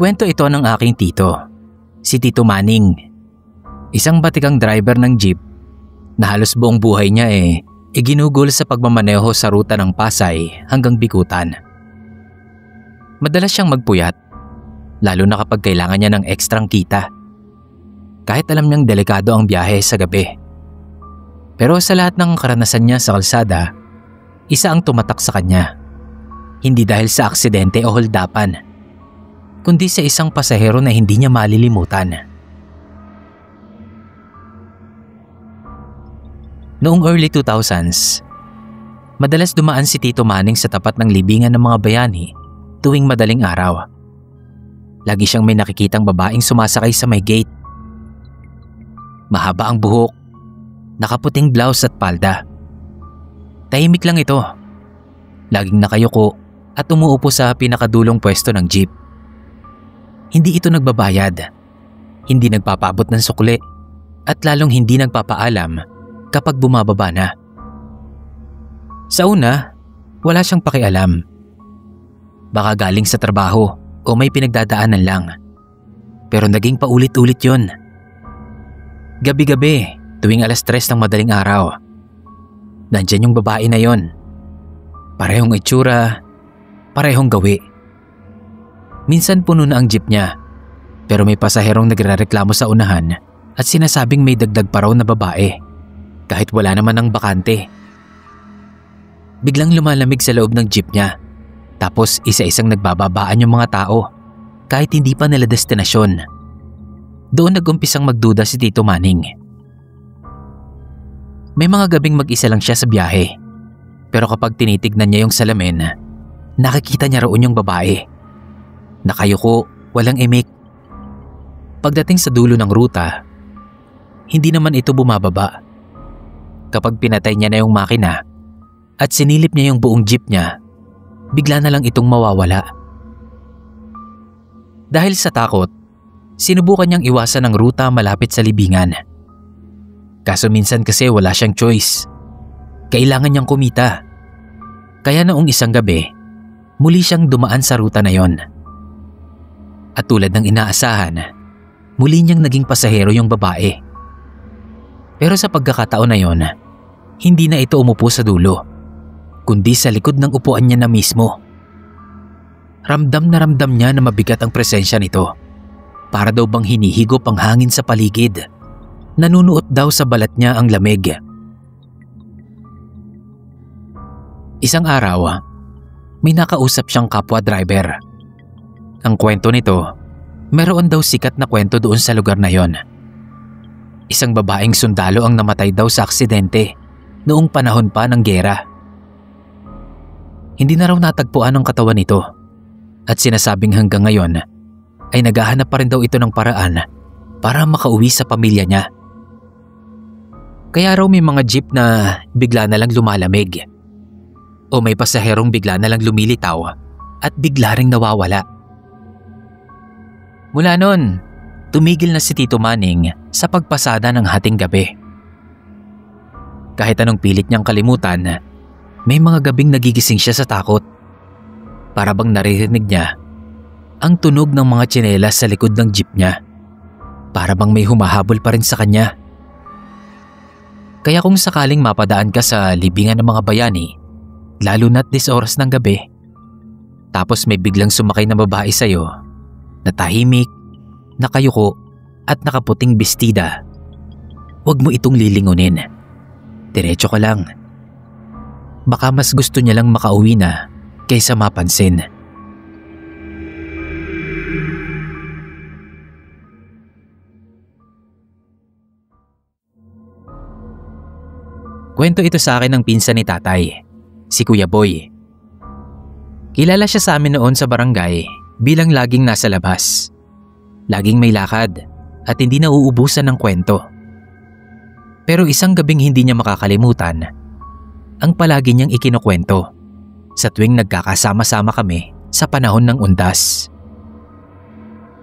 Kwento ito ng aking tito, si Tito Manning. Isang batikang driver ng jeep na halos buong buhay niya ginugol sa pagmamaneho sa ruta ng Pasay hanggang Bikutan. Madalas siyang magpuyat, lalo na kapag kailangan niya ng ekstrang kita. Kahit alam niyang delikado ang biyahe sa gabi. Pero sa lahat ng karanasan niya sa kalsada, isa ang tumatak sa kanya. Hindi dahil sa aksidente o holdapan, kundi sa isang pasahero na hindi niya malilimutan. Noong early 2000s, madalas dumaan si Tito Manning sa tapat ng libingan ng mga bayani tuwing madaling araw. Lagi siyang may nakikitang babaeng sumasakay sa may gate. Mahaba ang buhok, nakaputing blouse at palda. Tahimik lang ito. Laging nakayuko at umuupo sa pinakadulong pwesto ng jeep. Hindi ito nagbabayad, hindi nagpapaabot ng sukli, at lalong hindi nagpapaalam kapag bumababa na. Sa una, wala siyang pakialam. Baka galing sa trabaho o may pinagdadaanan lang. Pero naging paulit-ulit yun. Gabi-gabi, tuwing 3:00 ng madaling araw, nandyan yung babae na yon. Parehong itsura, parehong gawi. Minsan puno na ang jeep niya, pero may pasaherong nagrereklamo sa unahan at sinasabing may dagdag pa raw na babae. Kahit wala naman ng bakante. Biglang lumalamig sa loob ng jeep niya, tapos isa-isang nagbababaan yung mga tao kahit hindi pa nila destinasyon. Doon nag-umpisang magduda si Tito Manning. May mga gabing mag-isa lang siya sa biyahe, pero kapag tinitignan niya yung salamin, nakikita niya roon yung babae. Nakayuko, walang imik. Pagdating sa dulo ng ruta, hindi naman ito bumababa. Kapag pinatay niya na yung makina at sinilip niya yung buong jeep niya, bigla na lang itong mawawala. Dahil sa takot, sinubukan niyang iwasan ang ruta malapit sa libingan. Kaso minsan kasi wala siyang choice. Kailangan niyang kumita. Kaya noong isang gabi, muli siyang dumaan sa ruta na yon. At tulad ng inaasahan, muli niyang naging pasahero yung babae. Pero sa pagkakataon na yon, hindi na ito umupo sa dulo, kundi sa likod ng upuan niya na mismo. Ramdam niya na mabigat ang presensya nito. Para daw bang hinihigop ang hangin sa paligid. Nanunuot daw sa balat niya ang lamig. Isang araw, may nakausap siyang kapwa driver. Ang kwento nito, meron daw sikat na kwento doon sa lugar na yon. Isang babaeng sundalo ang namatay daw sa aksidente noong panahon pa ng giyera. Hindi na raw natagpuan ang katawan nito at sinasabing hanggang ngayon ay naghahanap pa rin daw ito ng paraan para makauwi sa pamilya niya. Kaya raw may mga jeep na bigla na lang lumalamig o may pasaherong bigla na lang lumilitaw at bigla ring nawawala. Mula noon, tumigil na si Tito Manning sa pagpasada ng hating gabi. Kahit anong pilit niyang kalimutan, may mga gabing nagigising siya sa takot. Para bang naririnig niya ang tunog ng mga tsinelas sa likod ng jeep niya. Para bang may humahabol pa rin sa kanya. Kaya kung sakaling mapadaan ka sa libingan ng mga bayani, lalo na't 10 oras ng gabi, tapos may biglang sumakay na babae sa'yo, na tahimik, nakayuko at nakaputing bestida, huwag mo itong lilingunin. Diretso ka lang. Baka mas gusto niya lang makauwi na kaysa mapansin. Kwento ito sa akin ng pinsan ni tatay, si Kuya Boy. Kilala siya sa amin noon sa barangay bilang laging nasa labas. Laging may lakad at hindi nauubusan ng kwento. Pero isang gabing hindi niya makakalimutan ang palagi niyang ikinukwento sa tuwing nagkakasama-sama kami sa panahon ng undas.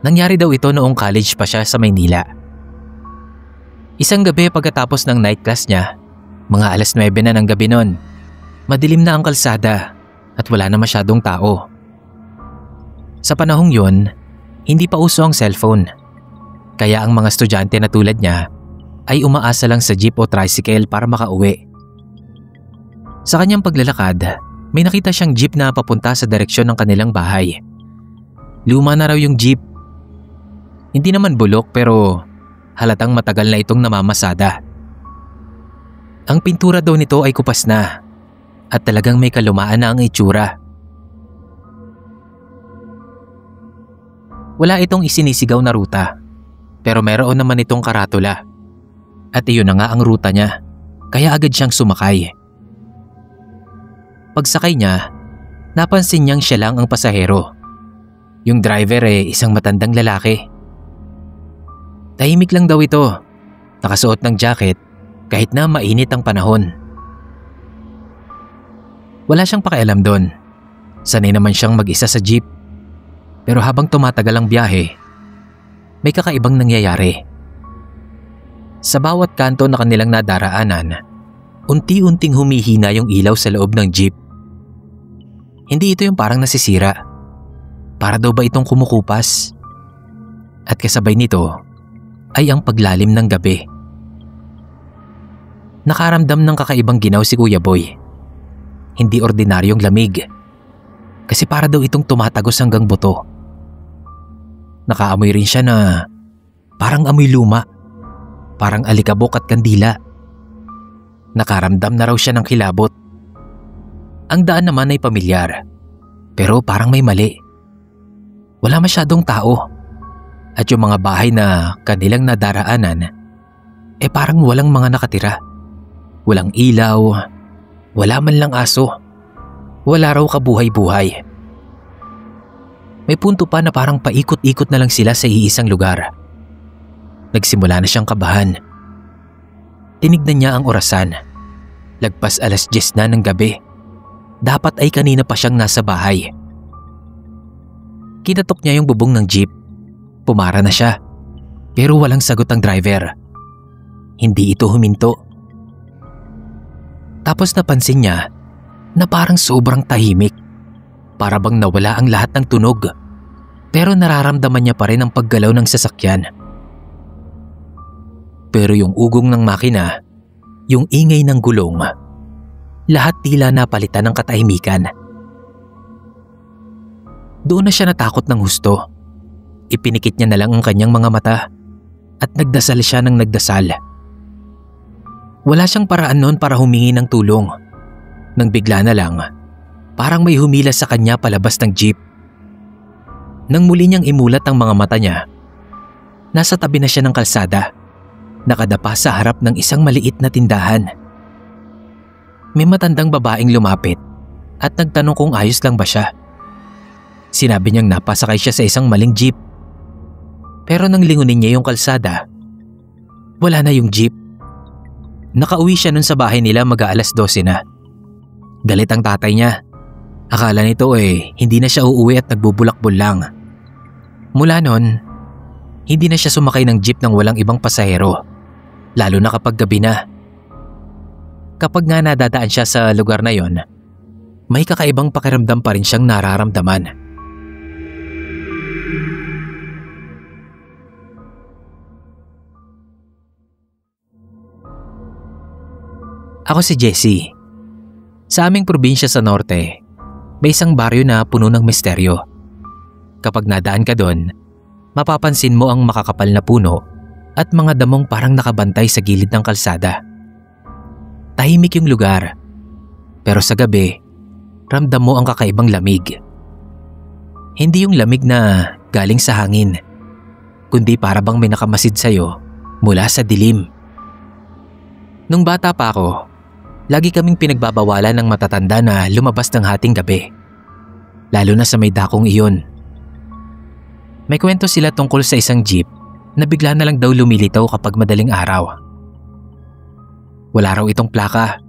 Nangyari daw ito noong college pa siya sa Maynila. Isang gabi pagkatapos ng night class niya, mga 9:00 na ng gabi noon, madilim na ang kalsada at wala na masyadong tao. Sa panahong yun, Hindi pa uso ang cellphone, kaya ang mga estudyante na tulad niya ay umaasa lang sa jeep o tricycle para makauwi. Sa kanyang paglalakad, may nakita siyang jeep na papunta sa direksyon ng kanilang bahay. Luma na raw yung jeep. Hindi naman bulok pero halatang matagal na itong namamasada. Ang pintura daw nito ay kupas na at talagang may kalumaan na ang itsura. Wala itong isinisigaw na ruta, pero meron naman itong karatula. At iyon na nga ang ruta niya, kaya agad siyang sumakay. Pagsakay niya, napansin niyang siya lang ang pasahero. Yung driver isang matandang lalaki. Tahimik lang daw ito, nakasuot ng jacket kahit na mainit ang panahon. Wala siyang pakialam doon. Sanay naman siyang mag-isa sa jeep. Pero habang tumatagal ang biyahe, may kakaibang nangyayari. Sa bawat kanto na kanilang nadaraanan, unti-unting humihina yung ilaw sa loob ng jeep. Hindi ito yung parang nasisira. Para daw ba itong kumukupas? At kasabay nito ay ang paglalim ng gabi. Nakaramdam ng kakaibang ginaw si Kuya Boy. Hindi ordinaryong lamig. Kasi para daw itong tumatagos hanggang buto. Nakaamoy rin siya na parang amoy luma. Parang alikabok at kandila. Nakaramdam na raw siya ng kilabot. Ang daan naman ay pamilyar. Pero parang may mali. Wala masyadong tao. At yung mga bahay na kanilang nadaraanan, parang walang mga nakatira. Walang ilaw. Wala man lang aso. Wala raw kabuhay-buhay. May punto pa na parang paikot-ikot na lang sila sa iisang lugar. Nagsimula na siyang kabahan. Tinignan niya ang orasan. Lagpas 10:00 na ng gabi. Dapat ay kanina pa siyang nasa bahay. Kinatok niya yung bubong ng jeep. Pumara na siya. Pero walang sagot ang driver. Hindi ito huminto. Tapos napansin niya na parang sobrang tahimik. Para bang nawala ang lahat ng tunog. Pero nararamdaman niya pa rin ang paggalaw ng sasakyan. Pero yung ugong ng makina, yung ingay ng gulong, lahat tila napalitan ng katahimikan. Doon na siya natakot ng husto. Ipinikit niya na lang ang kanyang mga mata at nagdasal siya ng nagdasal. Wala siyang paraan noon para humingi ng tulong. Nang bigla na lang, parang may humila sa kanya palabas ng jeep. Nang muli niyang imulat ang mga mata niya, nasa tabi na siya ng kalsada, nakadapa sa harap ng isang maliit na tindahan. May matandang babaeng lumapit at nagtanong kung ayos lang ba siya. Sinabi niyang napasakay siya sa isang maling jeep. Pero nang lingunin niya yung kalsada, wala na yung jeep. Nakauwi siya nun sa bahay nila mag-aalas 12 na. Galit ang tatay niya. Akala nito hindi na siya uuwi at nagbubulakbol lang. Mula nun, hindi na siya sumakay ng jeep ng walang ibang pasahero, lalo na kapag gabi na. Kapag nga nadadaan siya sa lugar na yon, may kakaibang pakiramdam pa rin siyang nararamdaman. Ako si Jessie. Sa aming probinsya sa norte, may isang baryo na puno ng misteryo. Kapag nadaan ka doon, mapapansin mo ang makakapal na puno at mga damong parang nakabantay sa gilid ng kalsada. Tahimik yung lugar, pero sa gabi, ramdam mo ang kakaibang lamig. Hindi yung lamig na galing sa hangin, kundi para bang may nakamasid sa'yo mula sa dilim. Nung bata pa ako, lagi kaming pinagbabawalan ng matatanda na lumabas ng hating gabi. Lalo na sa may dakong iyon. May kwento sila tungkol sa isang jeep na bigla na lang daw lumilitaw kapag madaling araw. Wala raw itong plaka.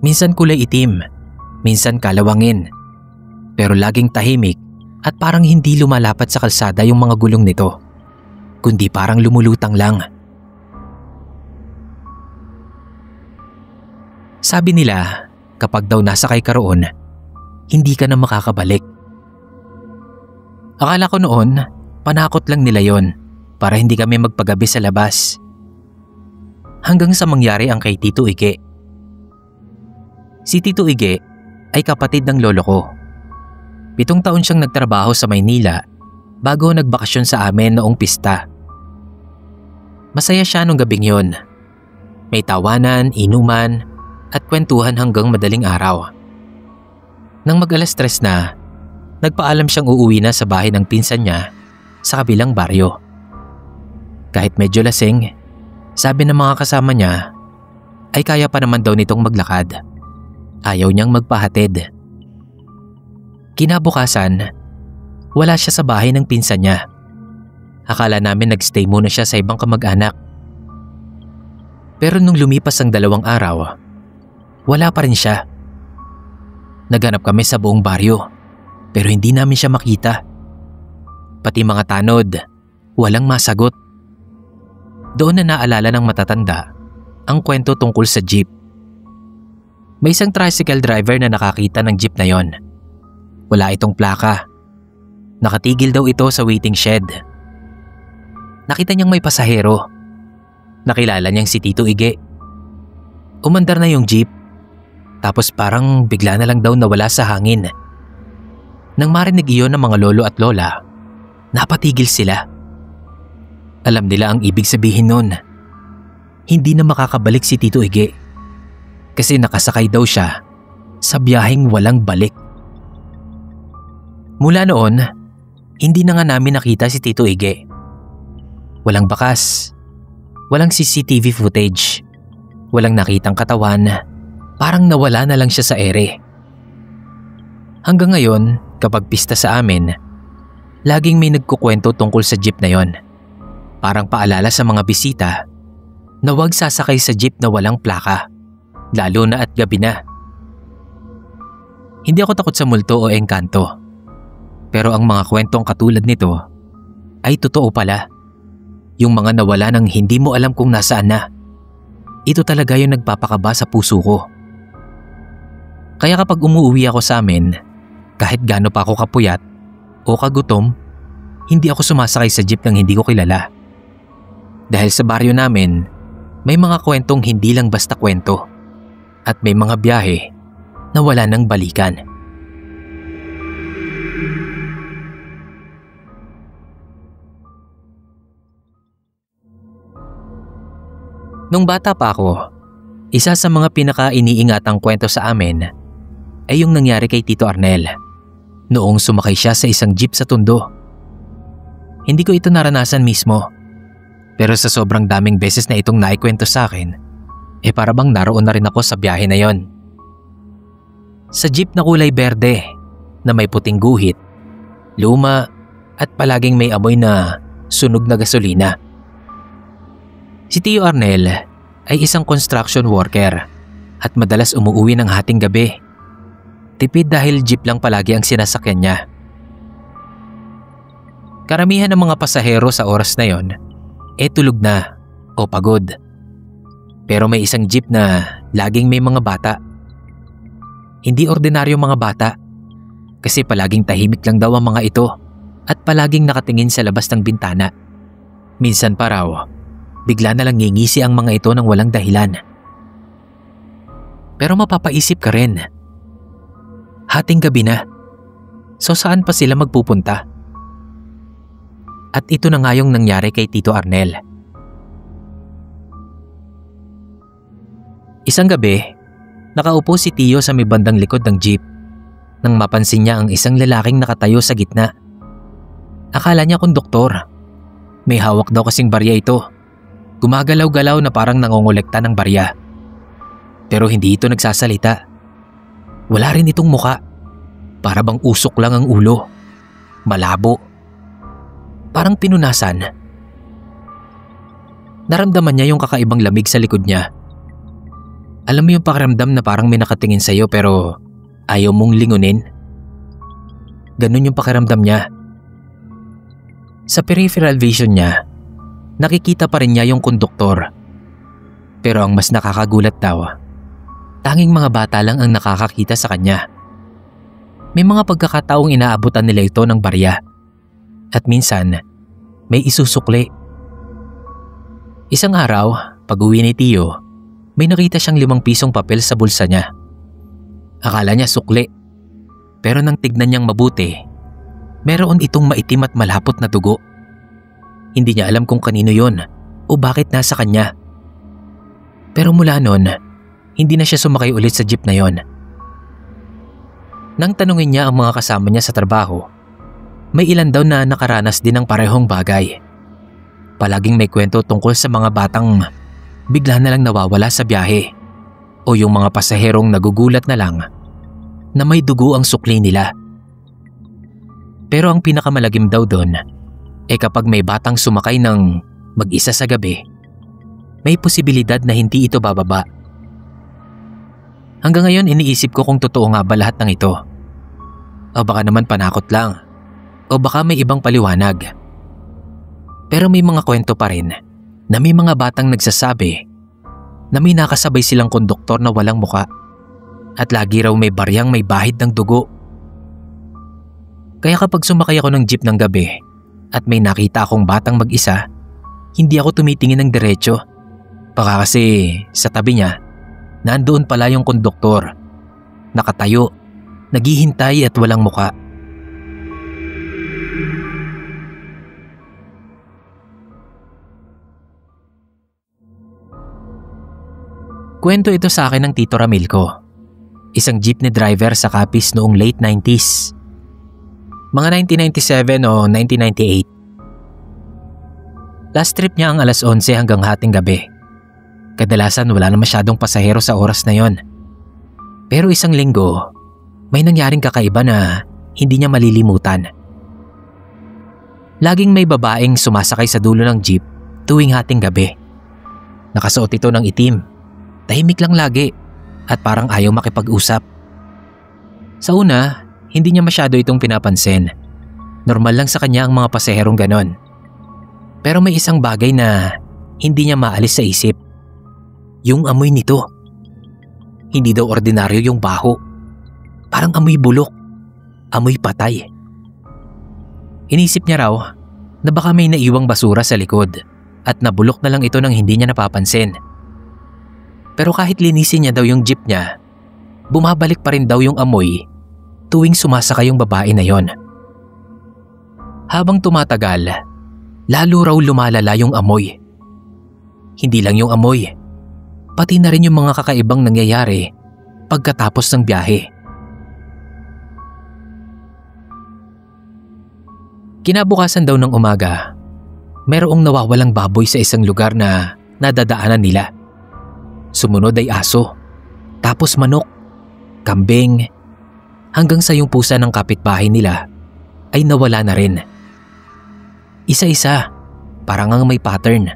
Minsan kulay itim, minsan kalawangin. Pero laging tahimik at parang hindi lumalapat sa kalsada yung mga gulong nito, kundi parang lumulutang lang. Sabi nila, kapag daw nasakay ka roon, hindi ka na makakabalik. Akala ko noon, panakot lang nila yon para hindi kami magpagabi sa labas. Hanggang sa mangyari ang kay Tito Ige. Si Tito Ige ay kapatid ng lolo ko. 7 taon siyang nagtrabaho sa Maynila bago nagbakasyon sa amin noong pista. Masaya siya nung gabing yon. May tawanan, inuman at kwentuhan hanggang madaling araw. Nang mag-alas 3 na, nagpaalam siyang uuwi na sa bahay ng pinsan niya sa kabilang baryo. Kahit medyo lasing, sabi ng mga kasama niya ay kaya pa naman daw nitong maglakad. Ayaw niyang magpahatid. Kinabukasan, wala siya sa bahay ng pinsan niya. Akala namin nagstay muna siya sa ibang kamag-anak. Pero nung lumipas ang 2 araw, wala pa rin siya. Naghanap kami sa buong baryo pero hindi namin siya makita. Pati mga tanod, walang masagot. Doon na naalala ng matatanda ang kwento tungkol sa jeep. May isang tricycle driver na nakakita ng jeep na yon. Wala itong plaka. Nakatigil daw ito sa waiting shed. Nakita niyang may pasahero. Nakilala niyang si Tito Ige. Umandar na yung jeep. Tapos parang bigla na lang daw nawala sa hangin. Nang marinig iyon ng mga lolo at lola, napatigil sila. Alam nila ang ibig sabihin nun. Hindi na makakabalik si Tito Ige. Kasi nakasakay daw siya sa biyaheng walang balik. Mula noon, hindi na nga namin nakita si Tito Ige. Walang bakas, walang CCTV footage, walang nakitang katawan, parang nawala na lang siya sa ere. Hanggang ngayon, kapag pista sa amin, laging may nagkukwento tungkol sa jeep na yon. Parang paalala sa mga bisita na huwag sasakay sa jeep na walang plaka, lalo na at gabi na. Hindi ako takot sa multo o engkanto. Pero ang mga kwentong katulad nito ay totoo pala. Yung mga nawala nang hindi mo alam kung nasaan na. Ito talaga yung nagpapakaba sa puso ko. Kaya kapag umuwi ako sa amin, kahit gaano pa ako kapuyat o kagutom, hindi ako sumasakay sa jeep nang hindi ko kilala. Dahil sa baryo namin, may mga kwentong hindi lang basta kwento at may mga biyahe na wala nang balikan. Nung bata pa ako, isa sa mga pinaka-iniingatang kwento sa amin ay yung nangyari kay Tito Arnel noong sumakay siya sa isang jeep sa Tondo. Hindi ko ito naranasan mismo, pero sa sobrang daming beses na itong naikwento sa akin, para bang naroon na rin ako sa biyahe na yon. Sa jeep na kulay berde na may puting guhit, luma at palaging may amoy na sunog na gasolina. Si Tio Arnel ay isang construction worker at madalas umuwi ng hating gabi. Tipid dahil jeep lang palagi ang sinasakyan niya. Karamihan ng mga pasahero sa oras na yon tulog na o pagod. Pero may isang jeep na laging may mga bata. Hindi ordinaryo mga bata kasi palaging tahimik lang daw ang mga ito at palaging nakatingin sa labas ng bintana. Minsan pa raw, bigla na lang ngingisi ang mga ito ng walang dahilan. Pero mapapaisip ka rin. Hating gabi na. So saan pa sila magpupunta? At ito na nga yung nangyari kay Tito Arnel. Isang gabi, nakaupo si Tio sa may bandang likod ng jeep nang mapansin niya ang isang lalaking nakatayo sa gitna. Akala niya konduktor. May hawak daw kasing barya ito. Gumagalaw-galaw na parang nangongolekta ng barya. Pero hindi ito nagsasalita. Wala rin itong muka. Para bang usok lang ang ulo. Malabo. Parang pinunasan. Naramdaman niya yung kakaibang lamig sa likod niya. Alam mo yung pakiramdam na parang may nakatingin sa'yo pero ayaw mong lingunin? Ganun yung pakiramdam niya. Sa peripheral vision niya, nakikita pa rin niya yung konduktor. Pero ang mas nakakagulat daw, tanging mga bata lang ang nakakakita sa kanya. May mga pagkakataong inaabutan nila ito ng barya. At minsan, may isusukli. Isang araw, pag-uwi ni Tio, may nakita siyang 5 pisong papel sa bulsa niya. Akala niya sukli, pero nang tignan niyang mabuti, meron itong maitim at malapot na dugo. Hindi niya alam kung kanino yon o bakit nasa kanya. Pero mula noon, hindi na siya sumakay ulit sa jeep na yon. Nang tanungin niya ang mga kasama niya sa trabaho, may ilan daw na nakaranas din ng parehong bagay. Palaging may kwento tungkol sa mga batang bigla na lang nawawala sa biyahe o yung mga pasaherong nagugulat na lang na may dugo ang sukli nila. Pero ang pinakamalagim daw doon kapag may batang sumakay ng mag-isa sa gabi, may posibilidad na hindi ito bababa. Hanggang ngayon iniisip ko kung totoo nga ba lahat ng ito. O baka naman panakot lang. O baka may ibang paliwanag. Pero may mga kwento pa rin na may mga batang nagsasabi na may nakasabay silang konduktor na walang muka at lagi raw may baryang may bahid ng dugo. Kaya kapag sumakay ako ng jeep ng gabi at may nakita akong batang mag-isa, hindi ako tumitingin ng diretsyo. Baka kasi sa tabi niya, nandoon pala yung konduktor, nakatayo, naghihintay at walang muka. Kwento ito sa akin ng Tito Ramil ko, isang jeepney driver sa Capiz noong late 90s. Mga 1997 o 1998. Last trip niya ang alas 11 hanggang hating gabi. Kadalasan wala na masyadong pasahero sa oras na yon. Pero isang linggo, may nangyaring kakaiba na hindi niya malilimutan. Laging may babaeng sumasakay sa dulo ng jeep tuwing hating gabi. Nakasuot ito ng itim, tahimik lang lagi at parang ayaw makipag-usap. Sa una, hindi niya masyado itong pinapansin. Normal lang sa kanya ang mga pasaherong ganon. Pero may isang bagay na hindi niya maalis sa isip. Yung amoy nito. Hindi daw ordinaryo yung baho. Parang amoy bulok. Amoy patay. Inisip niya raw na baka may naiwang basura sa likod at nabulok na lang ito nang hindi niya napapansin. Pero kahit linisin niya daw yung jeep niya, bumabalik pa rin daw yung amoy tuwing sumasakay yung babae na yon. Habang tumatagal, lalo raw lumalala yung amoy. Hindi lang yung amoy, pati na rin yung mga kakaibang nangyayari pagkatapos ng biyahe. Kinabukasan daw ng umaga, merong nawawalang baboy sa isang lugar na nadadaanan nila. Sumunod ay aso, tapos manok, kambing, hanggang sa yung pusa ng kapitbahay nila ay nawala na rin. Isa-isa, parang ang may pattern.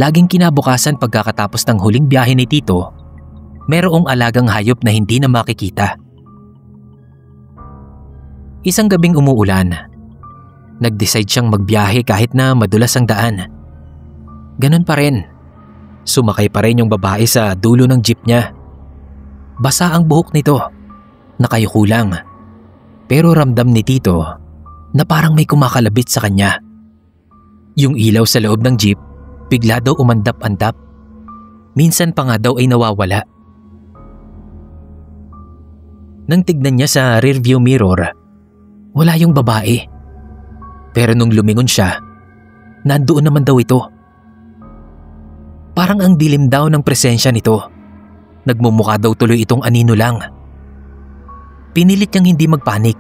Laging kinabukasan pagkakatapos ng huling biyahe ni Tito, merong alagang hayop na hindi na makikita. Isang gabing umuulan, nag-decide siyang magbiyahe kahit na madulas ang daan. Ganon pa rin, sumakay pa rin yung babae sa dulo ng jeep niya. Basa ang buhok nito, nakayuko lang. Pero ramdam ni Tito na parang may kumakalabit sa kanya. Yung ilaw sa loob ng jeep bigla daw umandap-andap. Minsan pa nga daw ay nawawala. Nang tignan niya sa rearview mirror, wala yung babae. Pero nung lumingon siya, nandoon naman daw ito. Parang ang dilim daw ng presensya nito. Nagmumukha daw tuloy itong anino lang. Pinilit niyang hindi magpanik.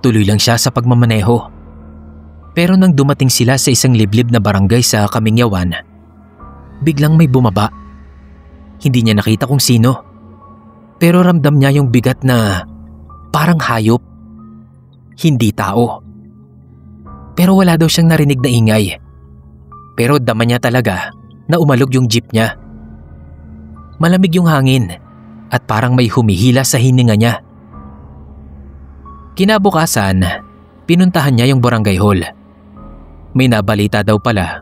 Tuloy lang siya sa pagmamaneho. Pero nang dumating sila sa isang liblib na barangay sa Kamingyawan, biglang may bumaba. Hindi niya nakita kung sino. Pero ramdam niya yung bigat na parang hayop. Hindi tao. Pero wala daw siyang narinig na ingay. Pero dama niya talaga na umalog yung jeep niya. Malamig yung hangin at parang may humihila sa hininga niya. Kinabukasan, pinuntahan niya yung barangay hall. May nabalita daw pala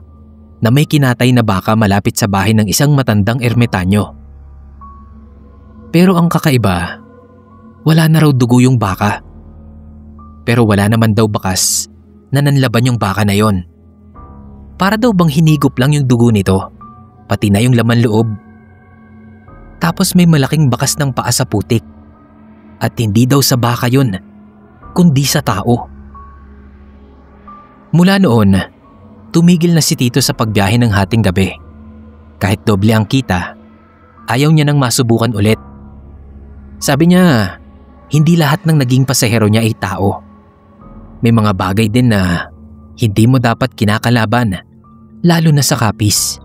na may kinatay na baka malapit sa bahay ng isang matandang ermitanyo. Pero ang kakaiba, wala na raw dugo yung baka. Pero wala naman daw bakas na nanlaban yung baka na yon. Para daw bang hinigop lang yung dugo nito, pati na yung laman loob. Tapos may malaking bakas ng paa sa putik. At hindi daw sa baka yun, kundi sa tao. Mula noon, tumigil na si Tito sa pagbiyahe ng hating gabi. Kahit doble ang kita, ayaw niya nang masubukan ulit. Sabi niya, hindi lahat ng naging pasahero niya ay tao. May mga bagay din na hindi mo dapat kinakalaban, lalo na sa kapis.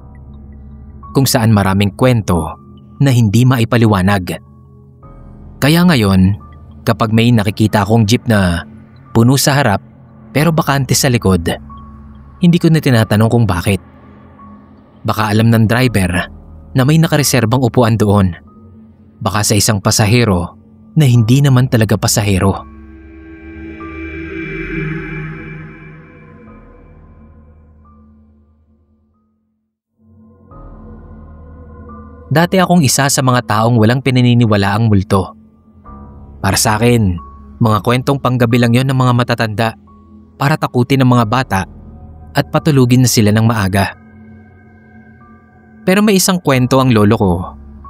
Kung saan maraming kwento na hindi maipaliwanag. Kaya ngayon, kapag may nakikita akong jeep na puno sa harap pero bakante sa likod, hindi ko na tinatanong kung bakit. Baka alam ng driver na may nakareserbang upuan doon. Baka sa isang pasahero na hindi naman talaga pasahero. Dati akong isa sa mga taong walang pinaniniwalaang multo. Para sa akin, mga kwentong panggabi lang yon ng mga matatanda para takutin ng mga bata at patulugin na sila ng maaga. Pero may isang kwento ang lolo ko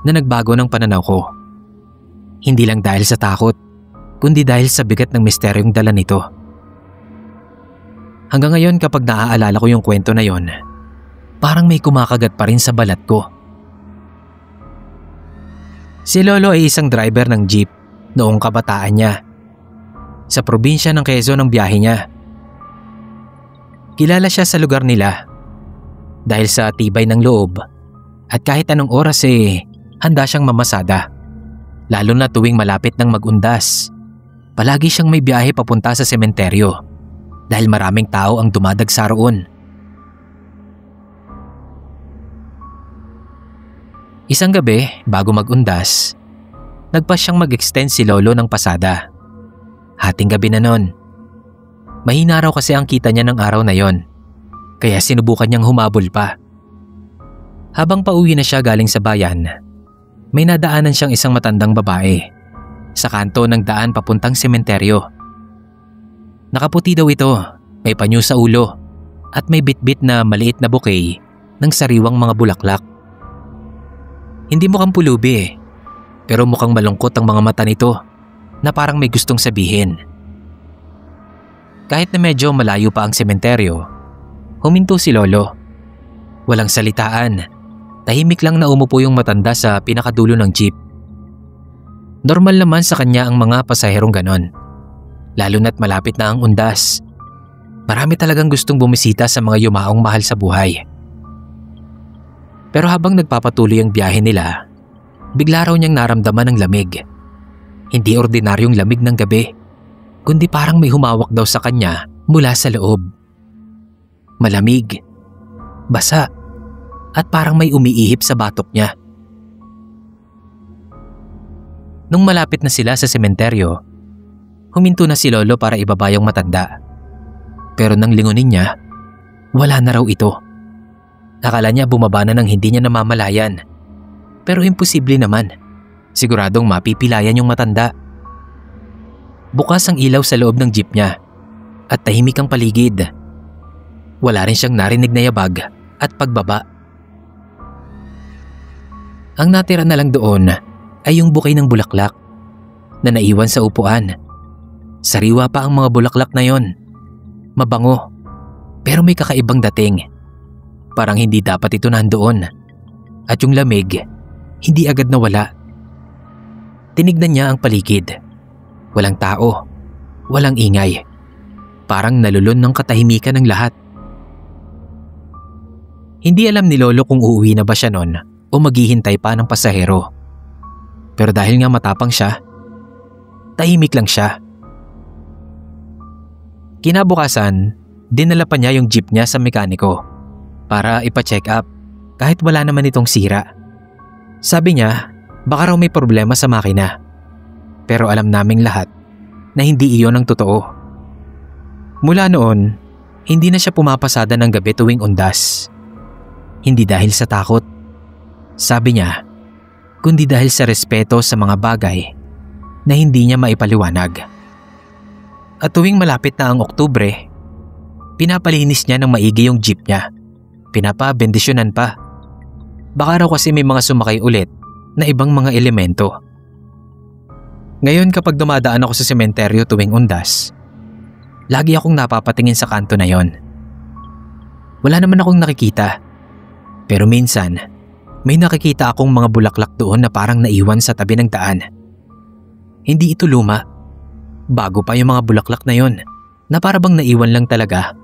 na nagbago ng pananaw ko. Hindi lang dahil sa takot, kundi dahil sa bigat ng misteryong dala nito. Hanggang ngayon kapag naaalala ko yung kwento na yon, parang may kumakagat pa rin sa balat ko. Si Lolo ay isang driver ng jeep noong kabataan niya. Sa probinsya ng Quezon ang biyahe niya. Kilala siya sa lugar nila dahil sa tibay ng loob at kahit anong oras handa siyang mamasada. Lalo na tuwing malapit ng mag-undas. Palagi siyang may biyahe papunta sa sementeryo dahil maraming tao ang dumadagsa roon. Isang gabi, bago mag-undas, nagpas siyang mag-extend si Lolo ng pasada. Hating gabi na nun. Mahina raw kasi ang kita niya ng araw na yon, kaya sinubukan niyang humabol pa. Habang pauwi na siya galing sa bayan, may nadaanan siyang isang matandang babae sa kanto ng daan papuntang sementeryo. Nakaputi daw ito, may panyo sa ulo at may bitbit na maliit na bouquet ng sariwang mga bulaklak. Hindi mukhang pulubi pero mukhang malungkot ang mga mata nito na parang may gustong sabihin. Kahit na medyo malayo pa ang sementeryo, huminto si Lolo. Walang salitaan, tahimik lang na umupo yung matanda sa pinakadulo ng jeep. Normal naman sa kanya ang mga pasaherong ganon, lalo na't malapit na ang undas. Marami talagang gustong bumisita sa mga yumaong mahal sa buhay. Pero habang nagpapatuloy ang biyahe nila, bigla raw niyang naramdaman ng lamig. Hindi ordinaryong lamig ng gabi, kundi parang may humawak daw sa kanya mula sa loob. Malamig, basa, at parang may umiihip sa batok niya. Nung malapit na sila sa sementeryo, huminto na si Lolo para ibaba yung matanda. Pero nang lingunin niya, wala na raw ito. Akala niya bumaba na ng hindi niya namamalayan. Pero imposible naman. Siguradong mapipilayan yung matanda. Bukas ang ilaw sa loob ng jeep niya at tahimik ang paligid. Wala rin siyang narinig na yabag at pagbaba. Ang natira na lang doon ay yung bukay ng bulaklak na naiwan sa upuan. Sariwa pa ang mga bulaklak na yon. Mabango, pero may kakaibang dating. Parang hindi dapat ito nandoon. At yung lamig, hindi agad nawala. Tinignan niya ang paligid. Walang tao, walang ingay. Parang nalulun ng katahimikan ng lahat. Hindi alam ni Lolo kung uuwi na ba siya nun o maghihintay pa ng pasahero. Pero dahil nga matapang siya, tahimik lang siya. Kinabukasan, dinala pa niya yung jeep niya sa mekaniko para ipa-check up kahit wala naman itong sira. Sabi niya, baka raw may problema sa makina. Pero alam naming lahat na hindi iyon ang totoo. Mula noon, hindi na siya pumapasada ng gabi tuwing undas. Hindi dahil sa takot, sabi niya, kundi dahil sa respeto sa mga bagay na hindi niya maipaliwanag. At tuwing malapit na ang Oktubre, Pinapalinis niya ng maigi yung jeep niya. Pinapabendisyonan pa. Baka raw kasi may mga sumakay ulit na ibang mga elemento. Ngayon kapag dumadaan ako sa sementeryo tuwing undas, lagi akong napapatingin sa kanto na yon. Wala naman akong nakikita. Pero minsan, may nakikita akong mga bulaklak doon na parang naiwan sa tabi ng daan. Hindi ito luma. Bago pa yung mga bulaklak na yon na parang naiwan lang talaga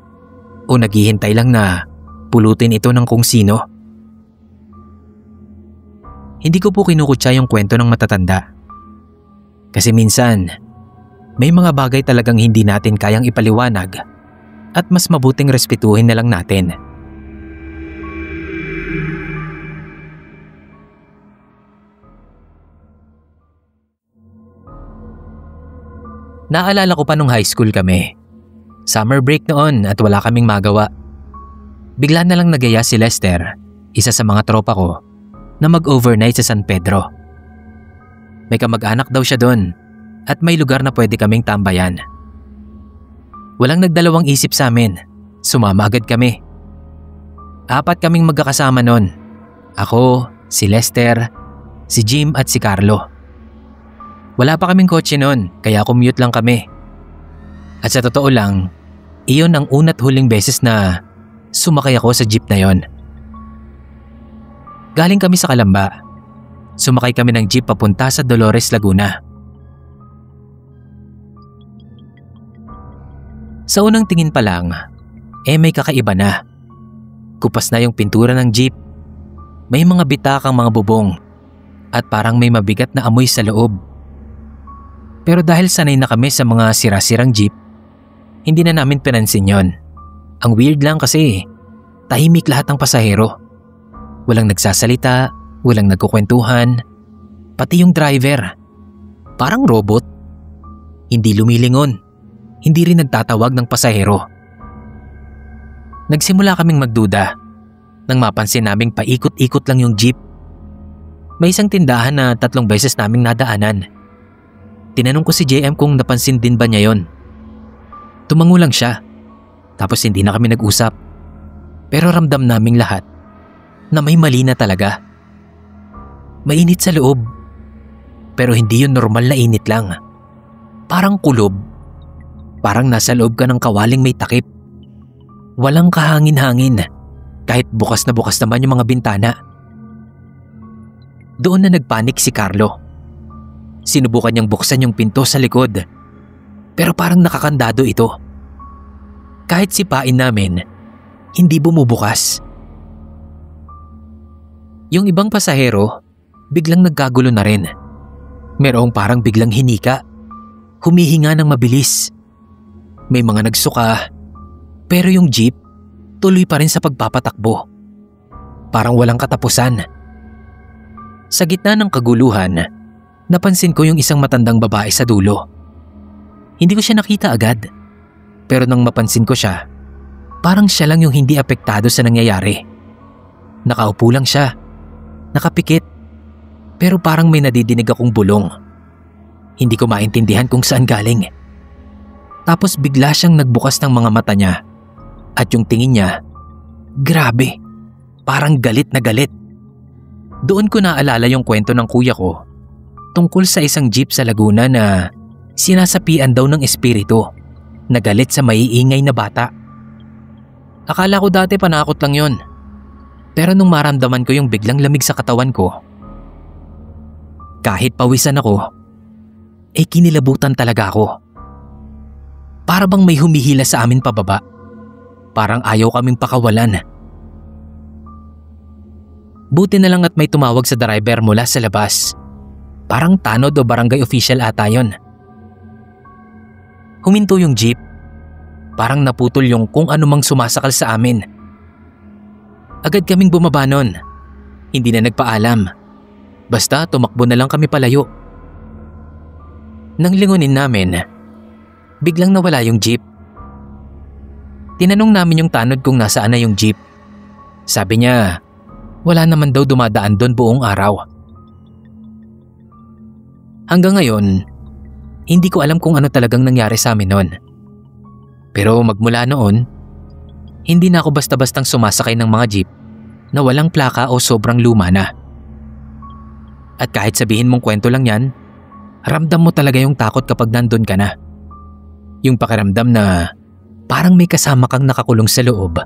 o naghihintay lang na pulutin ito ng kung sino. Hindi ko po kinukutya yung kwento ng matatanda. Kasi minsan, may mga bagay talagang hindi natin kayang ipaliwanag at mas mabuting respetuhin na lang natin. Naalala ko pa nung high school kami. Summer break noon at wala kaming magawa. Bigla na lang nagaya si Lester, isa sa mga tropa ko, na mag-overnight sa San Pedro. May kamag-anak daw siya doon at may lugar na pwede kaming tambayan. Walang nagdalawang isip sa amin, sumama agad kami. 4 kaming magkakasama noon. Ako, si Lester, si Jim at si Carlo. Wala pa kaming kotse noon kaya commute lang kami. At sa totoo lang, iyon ang una't huling beses na sumakay ako sa jeep na yon. Galing kami sa Calamba. Sumakay kami ng jeep papunta sa Dolores, Laguna. Sa unang tingin pa lang, may kakaiba na. Kupas na yung pintura ng jeep. May mga bitakang mga bubong at parang may mabigat na amoy sa loob. Pero dahil sanay na kami sa mga sira-sirang jeep, hindi na namin pinansin yon. Ang weird lang kasi, tahimik lahat ng pasahero. Walang nagsasalita, walang nagkukwentuhan, pati yung driver. Parang robot. Hindi lumilingon, hindi rin nagtatawag ng pasahero. Nagsimula kaming magduda nang mapansin naming paikot-ikot lang yung jeep. May isang tindahan na 3 beses naming nadaanan. Tinanong ko si JM kung napansin din ba niya yon. Tumango lang siya, tapos hindi na kami nag-usap. Pero ramdam naming lahat na may mali na talaga. Mainit sa loob, pero hindi yun normal na init lang. Parang kulob, parang nasa loob ka ng kawaling may takip. Walang kahangin-hangin, kahit bukas na bukas naman yung mga bintana. Doon na nagpanik si Carlo. Sinubukan niyang buksan yung pinto sa likod, pero parang nakakandado ito. Kahit sipain namin, hindi bumubukas. Yung ibang pasahero, biglang nagkagulo na rin. Merong parang biglang hinika, humihinga ng mabilis. May mga nagsuka, pero yung jeep tuloy pa rin sa pagpapatakbo. Parang walang katapusan. Sa gitna ng kaguluhan, napansin ko yung isang matandang babae sa dulo. Hindi ko siya nakita agad, pero nang mapansin ko siya, parang siya lang yung hindi apektado sa nangyayari. Nakaupo lang siya, nakapikit, pero parang may nadidinig akong bulong. Hindi ko maintindihan kung saan galing. Tapos bigla siyang nagbukas ng mga mata niya at yung tingin niya, grabe, parang galit na galit. Doon ko naalala yung kwento ng kuya ko tungkol sa isang jeep sa Laguna na sinasapian daw ng espiritu na galit sa maiingay na bata. Akala ko dati panakot lang yon. Pero nung maramdaman ko yung biglang lamig sa katawan ko, kahit pawisan ako, kinilabutan talaga ako. Para bang may humihila sa amin pababa. Parang ayaw kaming pakawalan. Buti na lang at may tumawag sa driver mula sa labas. Parang tanod o barangay official ata yun. Huminto yung jeep. Parang naputol yung kung anumang sumasakal sa amin. Agad kaming bumaba nun. Hindi na nagpaalam. Basta tumakbo na lang kami palayo. Nang lingunin namin, biglang nawala yung jeep. Tinanong namin yung tanod kung nasaan na yung jeep. Sabi niya, wala naman daw dumadaan doon buong araw. Hanggang ngayon, hindi ko alam kung ano talagang nangyari sa amin noon. Pero magmula noon, Hindi na ako basta-bastang sumasakay ng mga jeep na walang plaka o sobrang luma na. At kahit sabihin mong kwento lang yan, ramdam mo talaga yung takot kapag nandun ka na. Yung pakiramdam na parang may kasama kang nakakulong sa loob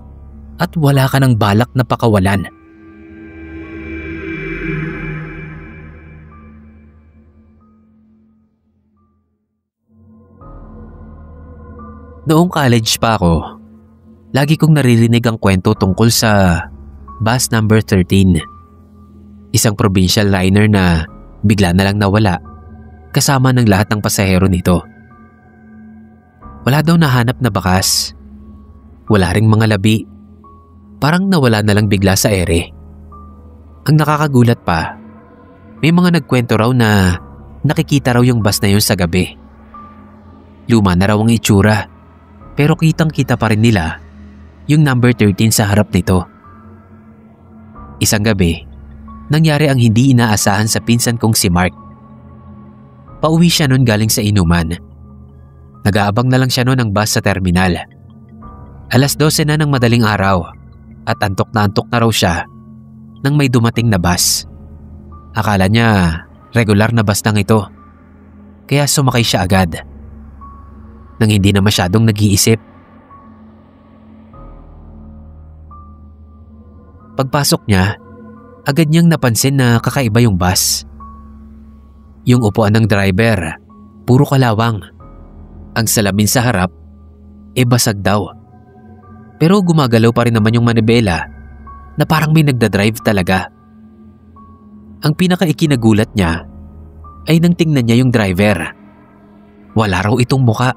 at wala ka ng balak na pakawalan. Noong college pa ako, lagi kong naririnig ang kwento tungkol sa bus number 13. Isang provincial liner na bigla na lang nawala kasama ng lahat ng pasahero nito. Wala daw nahanap na bakas. Wala ring mga labi. Parang nawala na lang bigla sa ere. Ang nakakagulat pa, may mga nagkwento raw na nakikita raw yung bus na yun sa gabi. Luma na raw ang itsura, pero kitang-kita pa rin nila yung number 13 sa harap nito. Isang gabi, nangyari ang hindi inaasahan sa pinsan kong si Mark. Pauwi siya noon galing sa inuman. Nag-aabang na lang siya noon ng bus sa terminal. 12:00 na ng madaling araw at antok na raw siya nang may dumating na bus. Akala niya regular na bus lang ito, kaya sumakay siya agad. Nang hindi na masyadong nag-iisip. Pagpasok niya, agad niyang napansin na kakaiba yung bus. Yung upuan ng driver, puro kalawang. Ang salamin sa harap, basag daw. Pero gumagalaw pa rin naman yung manibela na parang may nagdadrive talaga. Ang pinaka-ikinagulat niya ay nang tingnan niya yung driver. Wala raw itong muka.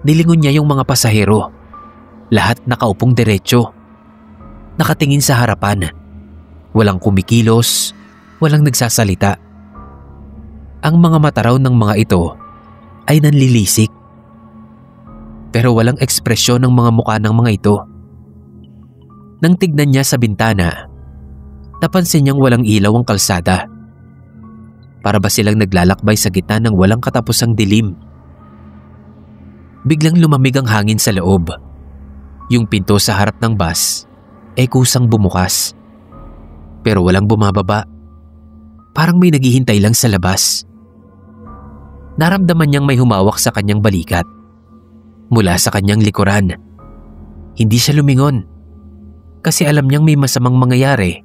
Nilingon niya yung mga pasahero. Lahat nakaupong diretsyo. Nakatingin sa harapan. Walang kumikilos, walang nagsasalita. Ang mga mata raw ng mga ito ay nanlilisik. Pero walang ekspresyon ng mga mukha ng mga ito. Nang tignan niya sa bintana, napansin niyang walang ilaw ang kalsada. Para ba silang naglalakbay sa gitna ng walang katapusang dilim? Biglang lumamig ang hangin sa loob. Yung pinto sa harap ng bus kusang bumukas. Pero walang bumababa. Parang may naghihintay lang sa labas. Naramdaman niyang may humawak sa kanyang balikat. Mula sa kanyang likuran. Hindi siya lumingon. Kasi alam niyang may masamang mangyayari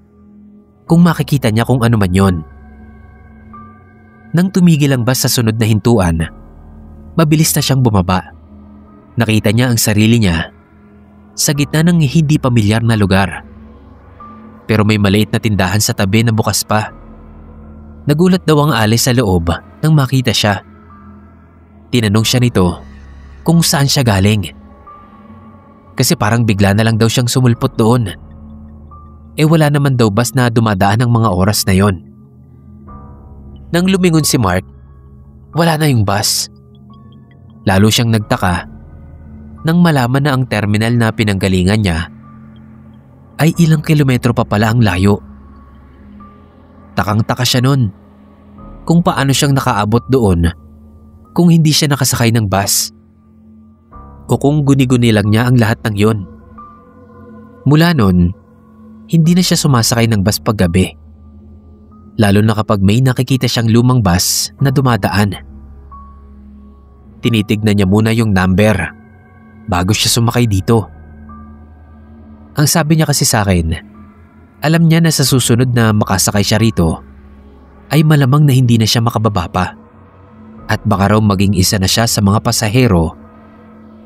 kung makikita niya kung ano man yon. Nang tumigil ang bus sa sunod na hintuan, mabilis na siyang bumaba. Nakita niya ang sarili niya sa gitna ng hindi pamilyar na lugar. Pero may maliit na tindahan sa tabi na bukas pa. Nagulat daw ang Alice sa loob nang makita siya. Tinanong siya nito kung saan siya galing. Kasi parang bigla na lang daw siyang sumulpot doon. Wala naman daw bus na dumadaan ng mga oras na yon. Nang lumingon si Mark, wala na yung bus. Lalo siyang nagtaka nang malaman na ang terminal na pinanggalingan niya ay ilang kilometro pa pala ang layo. Takang-taka siya nun kung paano siyang nakaabot doon kung hindi siya nakasakay ng bus o kung guni-guni lang niya ang lahat ng yon. Mula nun, hindi na siya sumasakay ng bus paggabi. Lalo na kapag may nakikita siyang lumang bus na dumadaan. Tinitignan niya muna yung number bago siya sumakay dito. Ang sabi niya kasi sa akin, alam niya na sa susunod na makasakay siya rito ay malamang na hindi na siya makababa pa. At baka raw maging isa na siya sa mga pasahero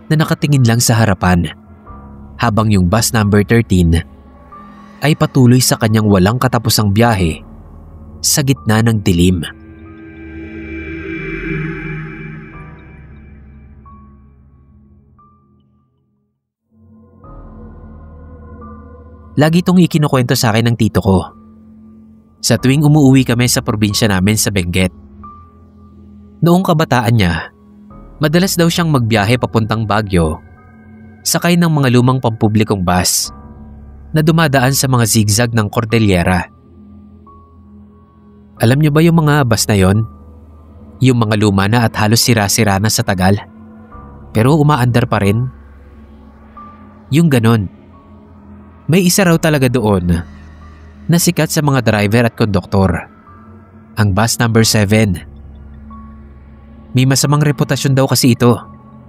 na nakatingin lang sa harapan habang yung bus number 13 ay patuloy sa kanyang walang katapusang biyahe sa gitna ng dilim. Lagi itong ikinukwento sa akin ng tito ko. Sa tuwing umuwi kami sa probinsya namin sa Benguet. Noong kabataan niya, madalas daw siyang magbiyahe papuntang Baguio, sakay ng mga lumang pampublikong bus na dumadaan sa mga zigzag ng Cordillera. Alam niyo ba yung mga bus na yon? Yung mga luma na at halos sira-sira na sa tagal, pero umaandar pa rin. Yung ganon. May isa raw talaga doon na sikat sa mga driver at konduktor. Ang bus number 7. May masamang reputasyon daw kasi ito,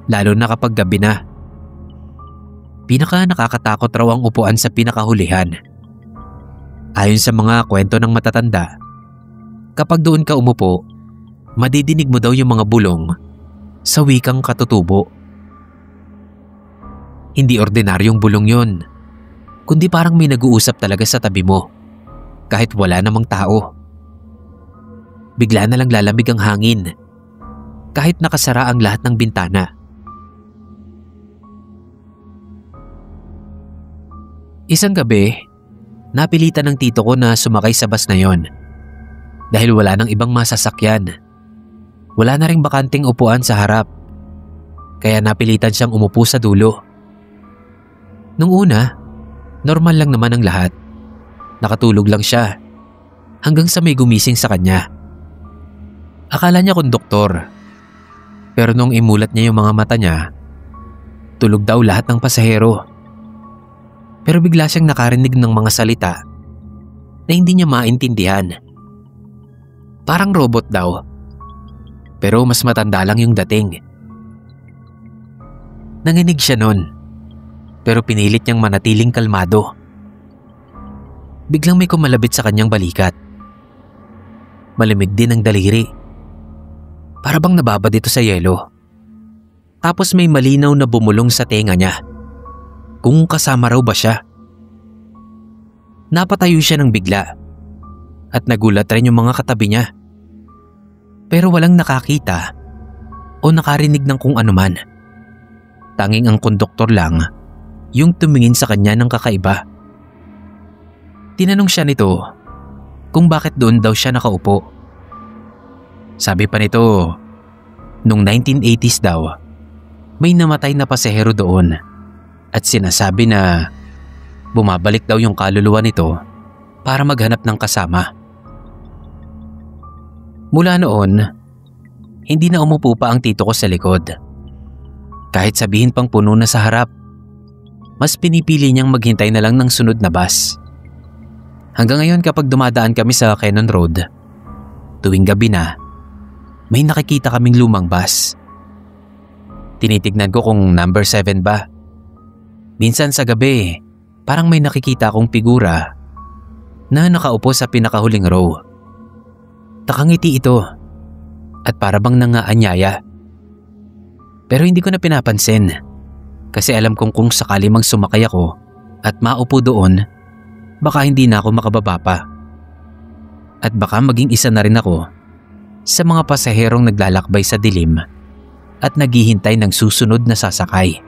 lalo na kapag gabi na. Pinaka nakakatakot raw ang upuan sa pinakahulihan. Ayon sa mga kwento ng matatanda, kapag doon ka umupo, madidinig mo daw yung mga bulong sa wikang katutubo. Hindi ordinaryong bulong yun, kundi parang may nag-uusap talaga sa tabi mo, kahit wala namang tao. Bigla na lang lalamig ang hangin, kahit nakasara ang lahat ng bintana. Isang gabi, napilitan ng tito ko na sumakay sa bus na yon. Dahil wala nang ibang masasakyan. Wala na ring bakanting upuan sa harap. Kaya napilitan siyang umupo sa dulo. Nung una, normal lang naman ang lahat. Nakatulog lang siya hanggang sa may gumising sa kanya. Akala niya konduktor. Pero nung imulat niya yung mga mata niya, tulog daw lahat ng pasahero. Pero bigla siyang nakarinig ng mga salita na hindi niya maintindihan. Parang robot daw. Pero mas matanda lang yung dating. Nanginig siya nun, pero pinilit niyang manatiling kalmado. Biglang may kumalabit sa kanyang balikat. Malamig din ang daliri. Para bang nababad ito sa yelo. Tapos may malinaw na bumulong sa tenga niya. Kung kasama raw ba siya. Napatayo siya ng bigla at nagulat rin yung mga katabi niya. Pero walang nakakita o nakarinig ng kung anuman. Tanging ang konduktor lang yung tumingin sa kanya ng kakaiba. Tinanong siya nito kung bakit doon daw siya nakaupo. Sabi pa nito, nung 1980s daw, may namatay na pasahero doon. At sinasabi na bumabalik daw yung kaluluwa nito para maghanap ng kasama. Mula noon, hindi na umupo pa ang tito ko sa likod. Kahit sabihin pang puno na sa harap, mas pinipili niyang maghintay na lang ng sunod na bus. Hanggang ngayon kapag dumadaan kami sa Cannon Road, tuwing gabi na, may nakikita kaming lumang bus. Tinitignan ko kung number 7 ba. Minsan sa gabi, parang may nakikita akong figura na nakaupo sa pinakahuling row. Takangiti ito at para bang nangaanyaya. Pero hindi ko na pinapansin kasi alam kong kung sakali mang sumakay ako at maupo doon, baka hindi na ako makababa pa. At baka maging isa na rin ako sa mga pasaherong naglalakbay sa dilim at naghihintay ng susunod na sasakay.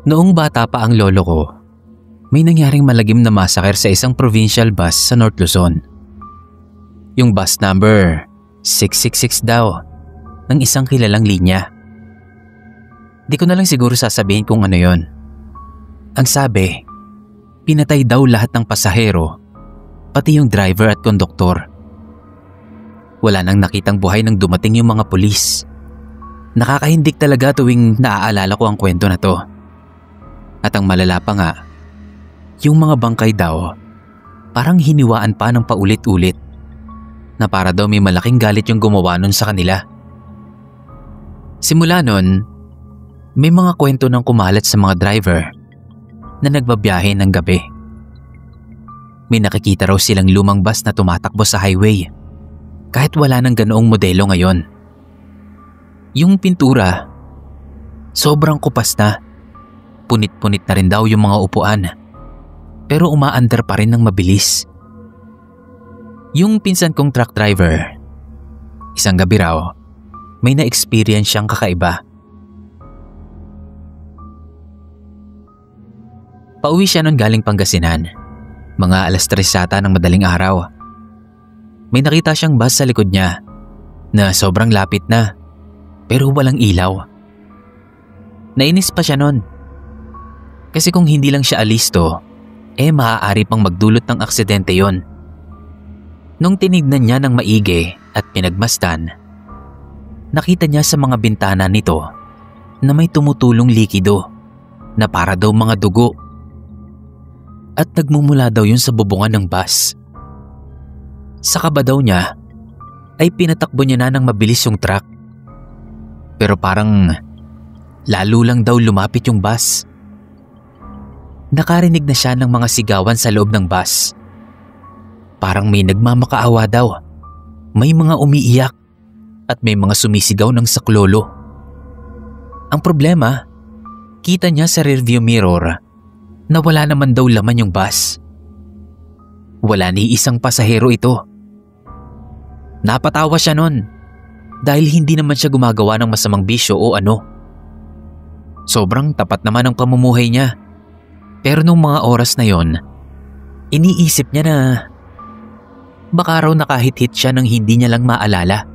Noong bata pa ang lolo ko, may nangyaring malagim na massacre sa isang provincial bus sa North Luzon. Yung bus number 666 daw ng isang kilalang linya. Di ko na lang siguro sasabihin kung ano yon. Ang sabi, pinatay daw lahat ng pasahero, pati yung driver at konduktor. Wala nang nakitang buhay nang dumating yung mga pulis. Nakakahindik talaga tuwing naaalala ko ang kwento na to. At ang malala pa nga, yung mga bangkay daw, parang hiniwaan pa ng paulit-ulit na para daw may malaking galit yung gumawa nun sa kanila. Simula nun, may mga kwento ng kumalat sa mga driver na nagbabiyahe ng gabi. May nakikita raw silang lumang bus na tumatakbo sa highway kahit wala nang ganoong modelo ngayon. Yung pintura, sobrang kupas na. Punit-punit na rin daw yung mga upuan, pero umaandar pa rin ng mabilis. Yung pinsan kong truck driver, isang gabi raw, may na-experience siyang kakaiba. Pauwi siya nun galing Pangasinan, mga 3:00 yata ng madaling araw. May nakita siyang bus sa likod niya na sobrang lapit na, pero walang ilaw. Nainis pa siya nun. Kasi kung hindi lang siya alisto, maaari pang magdulot ng aksidente yon. Nung tinignan niya ng maigi at pinagmasdan, nakita niya sa mga bintana nito na may tumutulong likido na para daw mga dugo. At nagmumula daw yun sa bubungan ng bus. Sa kaba daw niya ay pinatakbo niya na ng mabilis yung truck. Pero parang lalo lang daw lumapit yung bus. Nakarinig na siya ng mga sigawan sa loob ng bus. Parang may nagmamakaawa daw. May mga umiiyak at may mga sumisigaw ng saklolo. Ang problema, kita niya sa rearview mirror na wala naman daw laman yung bus. Wala ni isang pasahero ito. Napatawa siya nun dahil hindi naman siya gumagawa ng masamang bisyo o ano. Sobrang tapat naman ang pamumuhay niya. Pero nung mga oras na yon, iniisip niya na baka raw nakahit-hit siya nang hindi niya lang maalala.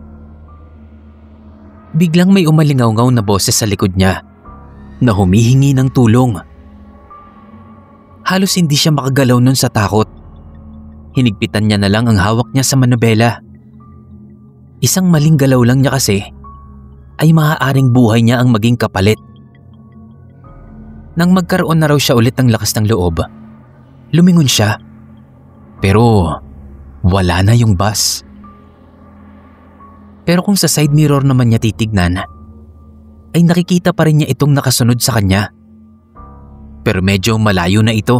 Biglang may umalingaw-ngaw na boses sa likod niya na humihingi ng tulong. Halos hindi siya makagalaw nun sa takot. Hinigpitan niya na lang ang hawak niya sa manubela. Isang maling galaw lang niya kasi ay maaaring buhay niya ang maging kapalit. Nang magkaroon na raw siya ulit ng lakas ng loob, lumingon siya. Pero wala na yung bus. Pero kung sa side mirror naman niya titignan, ay nakikita pa rin niya itong nakasunod sa kanya. Pero medyo malayo na ito.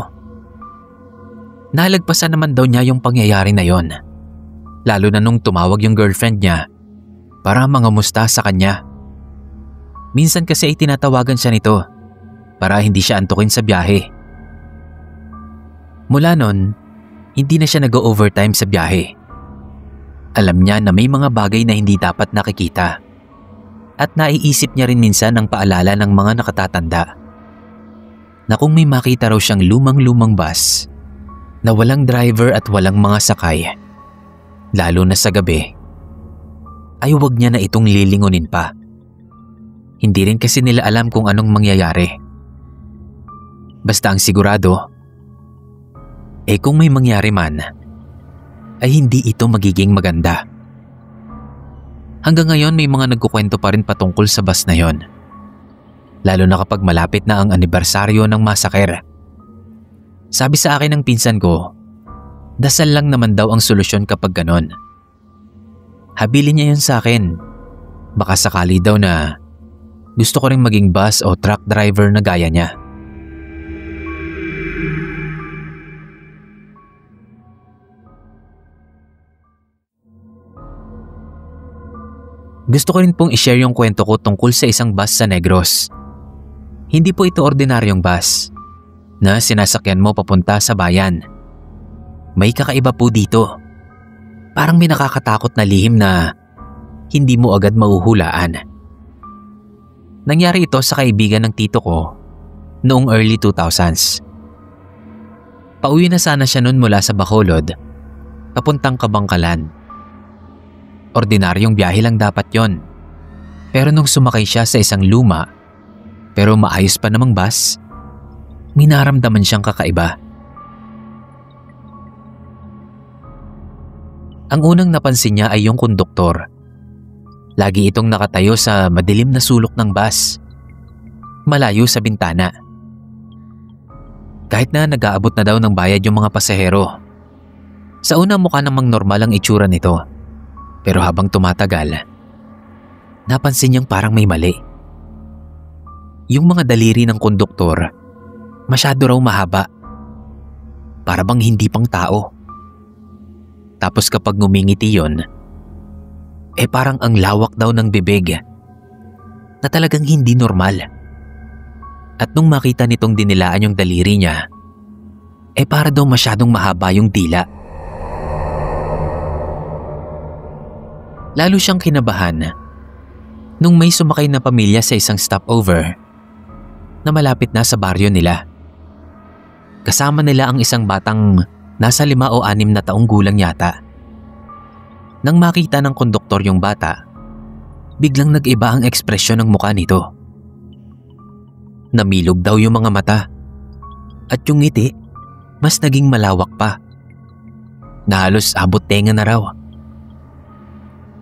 Nalagpasan naman daw niya yung pangyayari na yon. Lalo na nung tumawag yung girlfriend niya para mangamusta sa kanya. Minsan kasi ay tinatawagan siya nito para hindi siya antukin sa biyahe. Mula nun, hindi na siya nag-overtime sa biyahe. Alam niya na may mga bagay na hindi dapat nakikita. At naiisip niya rin minsan ang paalala ng mga nakatatanda na kung may makita raw siyang lumang-lumang bus na walang driver at walang mga sakay, lalo na sa gabi, ay huwag niya na itong lilingunin pa. Hindi rin kasi nila alam kung anong mangyayari. Basta ang sigurado, kung may mangyari man, ay hindi ito magiging maganda. Hanggang ngayon may mga nagkukwento pa rin patungkol sa bus na yon. Lalo na kapag malapit na ang anibersaryo ng masaker. Sabi sa akin ng pinsan ko, dasal lang naman daw ang solusyon kapag ganon. Habilin niya yun sa akin. Baka sakali daw na gusto ko rin maging bus o truck driver na gaya niya. Gusto ko rin pong i-share yung kwento ko tungkol sa isang bus sa Negros. Hindi po ito ordinaryong bus na sinasakyan mo papunta sa bayan. May kakaiba po dito. Parang may nakakatakot na lihim na hindi mo agad mahuhulaan. Nangyari ito sa kaibigan ng tito ko noong early 2000s. Pauwi na sana siya noon mula sa Bacolod, papuntang Kabangkalan. Ordinaryong biyahe lang dapat yon. Pero nung sumakay siya sa isang luma, pero maayos pa namang bus, may naramdaman siyang kakaiba. Ang unang napansin niya ay yung konduktor. Lagi itong nakatayo sa madilim na sulok ng bus, malayo sa bintana. Kahit na nag-aabot na daw ng bayad yung mga pasahero. Sa una mukha namang normal ang itsura nito. Pero habang tumatagal, napansin niyang parang may mali. Yung mga daliri ng konduktor, masyado raw mahaba. Para bang hindi pang tao. Tapos kapag ngumingiti yun, parang ang lawak daw ng bibig na talagang hindi normal. At nung makita nitong dinilaan yung daliri niya, para daw masyadong mahaba yung dila. Lalo siyang kinabahan nung may sumakay na pamilya sa isang stopover na malapit na sa baryo nila. Kasama nila ang isang batang nasa 5 o 6 na taong gulang yata. Nang makita ng konduktor yung bata, biglang nag-iba ang ekspresyon ng mukha nito. Namilog daw yung mga mata at yung ngiti mas naging malawak pa. na halos abot tenga na raw.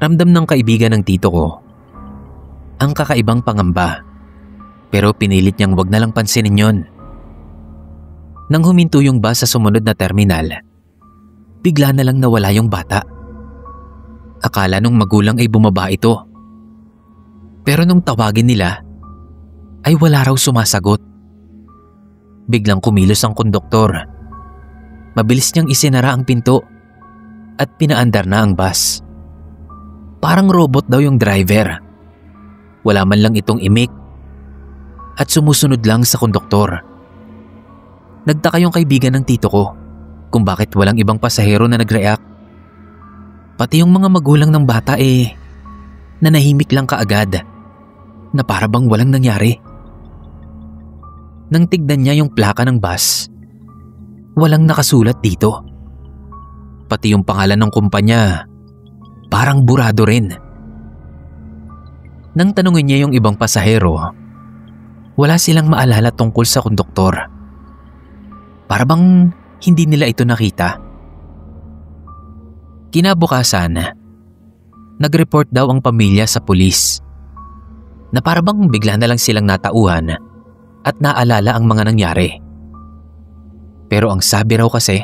Ramdam ng kaibigan ng tito ko ang kakaibang pangamba, pero pinilit niyang wag na lang pansinin yon. Nang huminto yung bus sa sumunod na terminal, bigla na lang nawala yung bata. Akala nung magulang ay bumaba ito. Pero nung tawagin nila, ay wala raw sumasagot. Biglang kumilos ang konduktor. Mabilis niyang isinara ang pinto at pinaandar na ang bus. Parang robot daw yung driver. Wala man lang itong imik at sumusunod lang sa konduktor. Nagtaka yung kaibigan ng tito ko kung bakit walang ibang pasahero na nag-react. Pati yung mga magulang ng bata nanahimik lang kaagad na para bang walang nangyari. Nang tignan niya yung plaka ng bus, walang nakasulat dito. Pati yung pangalan ng kumpanya, parang burado rin. Nang tanungin niya yung ibang pasahero, wala silang maalala tungkol sa konduktor. Para bang hindi nila ito nakita. Kinabukasan, nag-report daw ang pamilya sa pulis na para bang bigla na lang silang natauhan at naalala ang mga nangyari. Pero ang sabi raw kasi,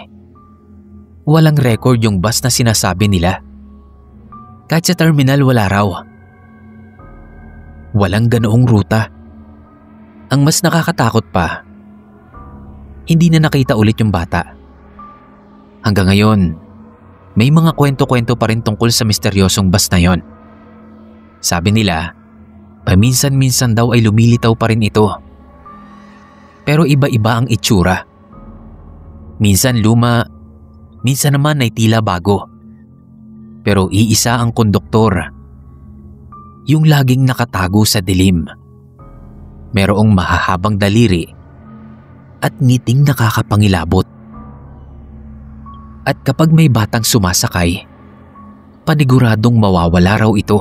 walang record yung bus na sinasabi nila. Kahit sa terminal wala raw. Walang ganoong ruta. Ang mas nakakatakot pa, hindi na nakita ulit yung bata. Hanggang ngayon, may mga kwento-kwento pa rin tungkol sa misteryosong bus na yon. Sabi nila, paminsan-minsan daw ay lumilitaw pa rin ito. Pero iba-iba ang itsura. Minsan luma, minsan naman ay tila bago. Pero iisa ang konduktor. Yung laging nakatago sa dilim. Merong mahahabang daliri at ngiting nakakapangilabot. At kapag may batang sumasakay, paniguradong mawawala raw ito.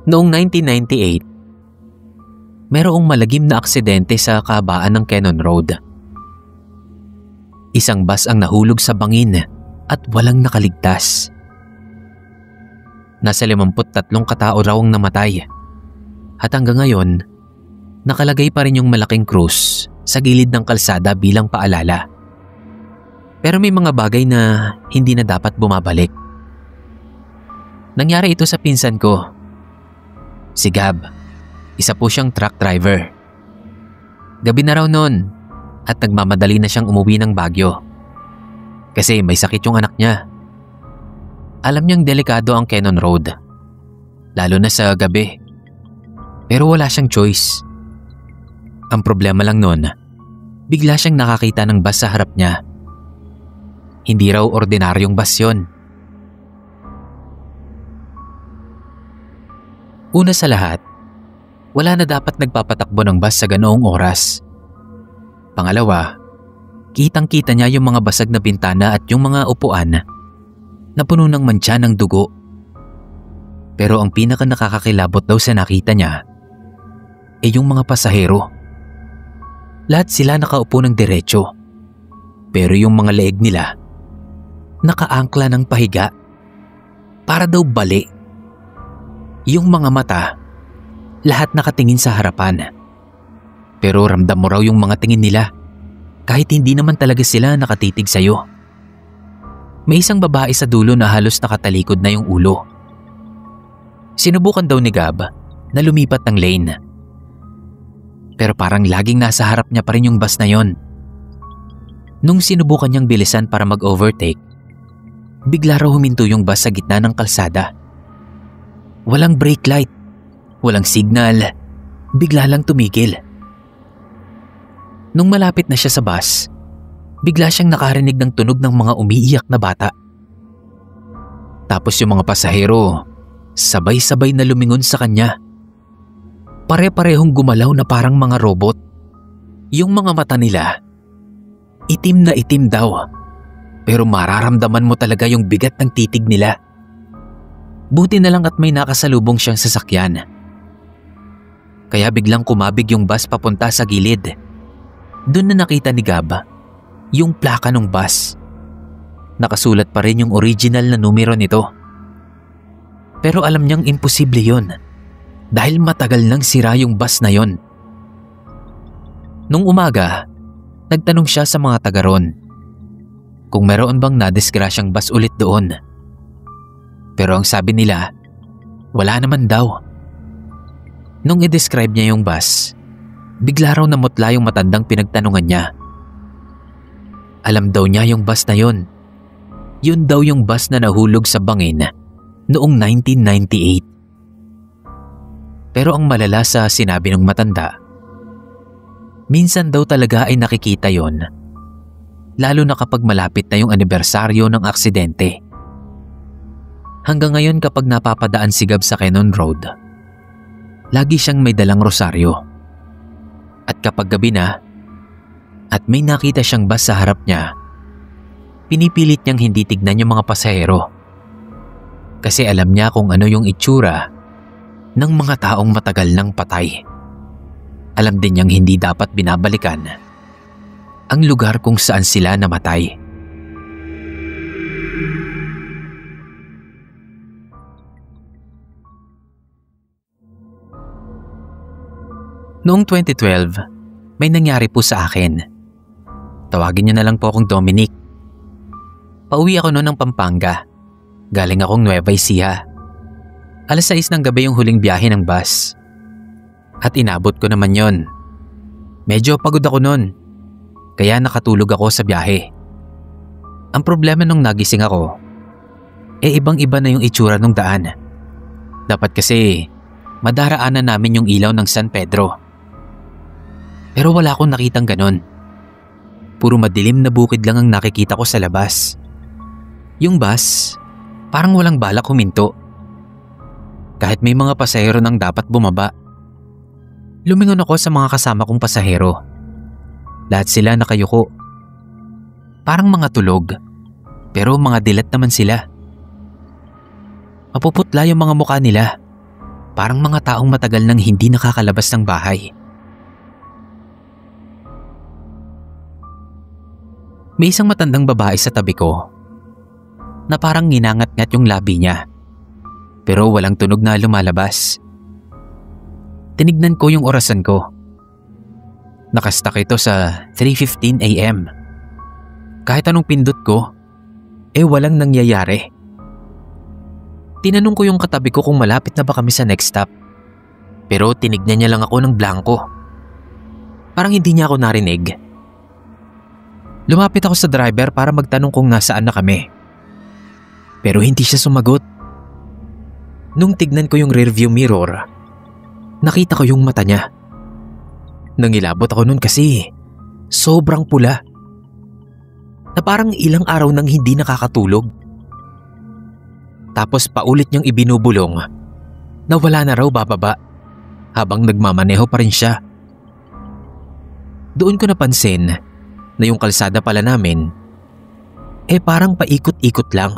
Noong 1998, merong malagim na aksidente sa kahabaan ng Cannon Road. Isang bus ang nahulog sa bangin at walang nakaligtas. Nasa 53 katao raw ang namatay. At hanggang ngayon, nakalagay pa rin yung malaking krus sa gilid ng kalsada bilang paalala. Pero may mga bagay na hindi na dapat bumabalik. Nangyari ito sa pinsan ko. Si Gab, isa po siyang truck driver. Gabi na raw noon at nagmamadali na siyang umuwi ng Baguio. Kasi may sakit yung anak niya. Alam niyang delikado ang Cannon Road, lalo na sa gabi. Pero wala siyang choice. Ang problema lang noon, bigla siyang nakakita ng bus sa harap niya. Hindi raw ordinaryong bus yun. Una sa lahat, wala na dapat nagpapatakbo ng bus sa ganoong oras. Pangalawa, kitang-kita niya yung mga basag na bintana at yung mga upuan na puno ng mantsa ng dugo. Pero ang pinaka nakakakilabot daw sa nakita niya ay yung mga pasahero. Lahat sila nakaupo ng diretso, pero yung mga leeg nila nakaangkla ng pahiga para daw bali. Yung mga mata, lahat nakatingin sa harapan. Pero ramdam mo raw yung mga tingin nila kahit hindi naman talaga sila nakatitig sa'yo. May isang babae sa dulo na halos nakatalikod na yung ulo. Sinubukan daw ni Gab na lumipat ng lane. Pero parang laging nasa harap niya pa rin yung bus na yon. Nung sinubukan niyang bilisan para mag-overtake, bigla raw huminto yung bus sa gitna ng kalsada. Walang brake light, walang signal, bigla lang tumigil. Nung malapit na siya sa bus, bigla siyang nakarinig ng tunog ng mga umiiyak na bata. Tapos yung mga pasahero, sabay-sabay na lumingon sa kanya. Pare-parehong gumalaw na parang mga robot. Yung mga mata nila, itim na itim daw. Pero mararamdaman mo talaga yung bigat ng titig nila. Buti na lang at may nakasalubong siyang sasakyan. Kaya biglang kumabig yung bus papunta sa gilid. Doon na nakita ni Gab yung plaka ng bus. Nakasulat pa rin yung original na numero nito. Pero alam niyang imposible yon dahil matagal nang sira yung bus na yon. Nung umaga, nagtanong siya sa mga taga ron kung meron bang nadisgrasyang bus ulit doon. Pero ang sabi nila, wala naman daw. Nung i-describe niya yung bus, bigla raw namutla yung matandang pinagtanungan niya. Alam daw niya yung bus na yon. Yun daw yung bus na nahulog sa bangin noong 1998. Pero ang malala sa sinabi ng matanda, minsan daw talaga ay nakikita yon, lalo na kapag malapit na yung anibersaryo ng aksidente. Hanggang ngayon kapag napapadaan si Gab sa Quezon Road, lagi siyang may dalang rosaryo. At kapag gabi na at may nakita siyang bus sa harap niya, pinipilit niyang hindi tignan yung mga pasahero. Kasi alam niya kung ano yung itsura ng mga taong matagal nang patay. Alam din niyang hindi dapat binabalikan ang lugar kung saan sila namatay. Noong 2012, may nangyari po sa akin. Tawagin niyo na lang po akong Dominic. Pauwi ako noon ng Pampanga. Galing akong Nueva Ecija. 6:00 ng gabi yung huling biyahe ng bus. At inabot ko naman yon. Medyo pagod ako noon, kaya nakatulog ako sa biyahe. Ang problema nung nagising ako, ibang-iba na yung itsura ng daan. Dapat kasi madaraanan namin yung ilaw ng San Pedro. Pero wala akong nakitang ganon. Puro madilim na bukid lang ang nakikita ko sa labas. Yung bus, parang walang balak huminto. Kahit may mga pasahero nang dapat bumaba. Lumingon ako sa mga kasama kong pasahero. Lahat sila nakayuko. Parang mga tulog, pero mga dilat naman sila. Mapuputla yung mga mukha nila. Parang mga taong matagal nang hindi nakakalabas ng bahay. May isang matandang babae sa tabi ko na parang nginangat-ngat yung labi niya, pero walang tunog na lumalabas. Tinignan ko yung orasan ko. Nakastuck ito sa 3:15 AM. Kahit anong pindot ko, walang nangyayari. Tinanong ko yung katabi ko kung malapit na ba kami sa next stop, pero tinignan niya lang ako ng blanco. Parang hindi niya ako narinig. Lumapit ako sa driver para magtanong kung nasaan na kami. Pero hindi siya sumagot. Nung tignan ko yung rearview mirror, nakita ko yung mata niya. Nangilabot ako nun kasi sobrang pula. Na parang ilang araw nang hindi nakakatulog. Tapos paulit niyang ibinubulong na wala na raw bababa habang nagmamaneho pa rin siya. Doon ko napansin na yung kalsada pala namin parang paikot-ikot lang.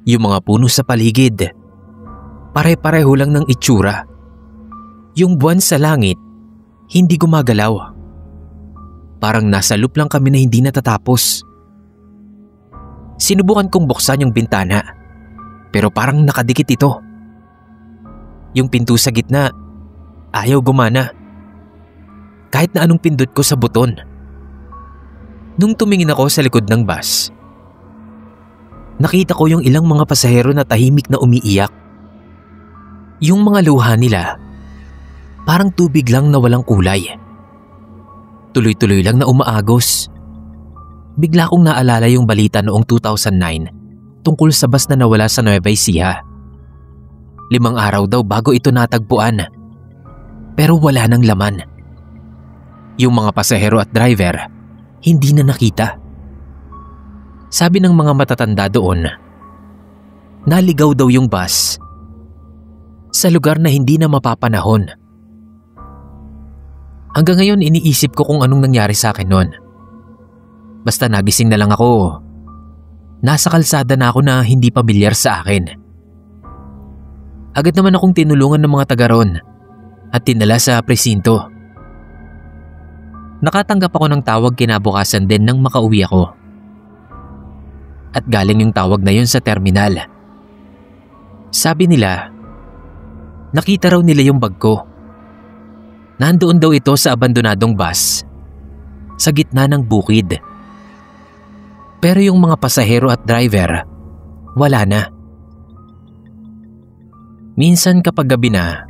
Yung mga puno sa paligid, pare-pareho lang ng itsura. Yung buwan sa langit, hindi gumagalaw. Parang nasa loop lang kami na hindi natatapos. Sinubukan kong buksan yung bintana, pero parang nakadikit ito. Yung pinto sa gitna, ayaw gumana. Kahit na anong pindot ko sa buton. Nung tumingin ako sa likod ng bus, nakita ko yung ilang mga pasahero na tahimik na umiiyak. Yung mga luha nila, parang tubig lang na walang kulay. Tuloy-tuloy lang na umaagos. Bigla kong naalala yung balita noong 2009 tungkol sa bus na nawala sa Nueva Ecija. 5 araw daw bago ito natagpuan. Pero wala nang laman. Yung mga pasahero at driver, hindi na nakita. Sabi ng mga matatanda doon, naligaw daw yung bus sa lugar na hindi na mapapanahon. Hanggang ngayon iniisip ko kung anong nangyari sa akin noon. Basta nagising na lang ako. Nasa kalsada na ako na hindi pamilyar sa akin. Agad naman akong tinulungan ng mga taga ron at dinala sa presinto. Nakatanggap ako ng tawag kinabukasan din nang makauwi ako. At galing yung tawag na yun sa terminal. Sabi nila, nakita raw nila yung bag ko. Nandoon daw ito sa abandonadong bus, sa gitna ng bukid. Pero yung mga pasahero at driver, wala na. Minsan kapag gabi na,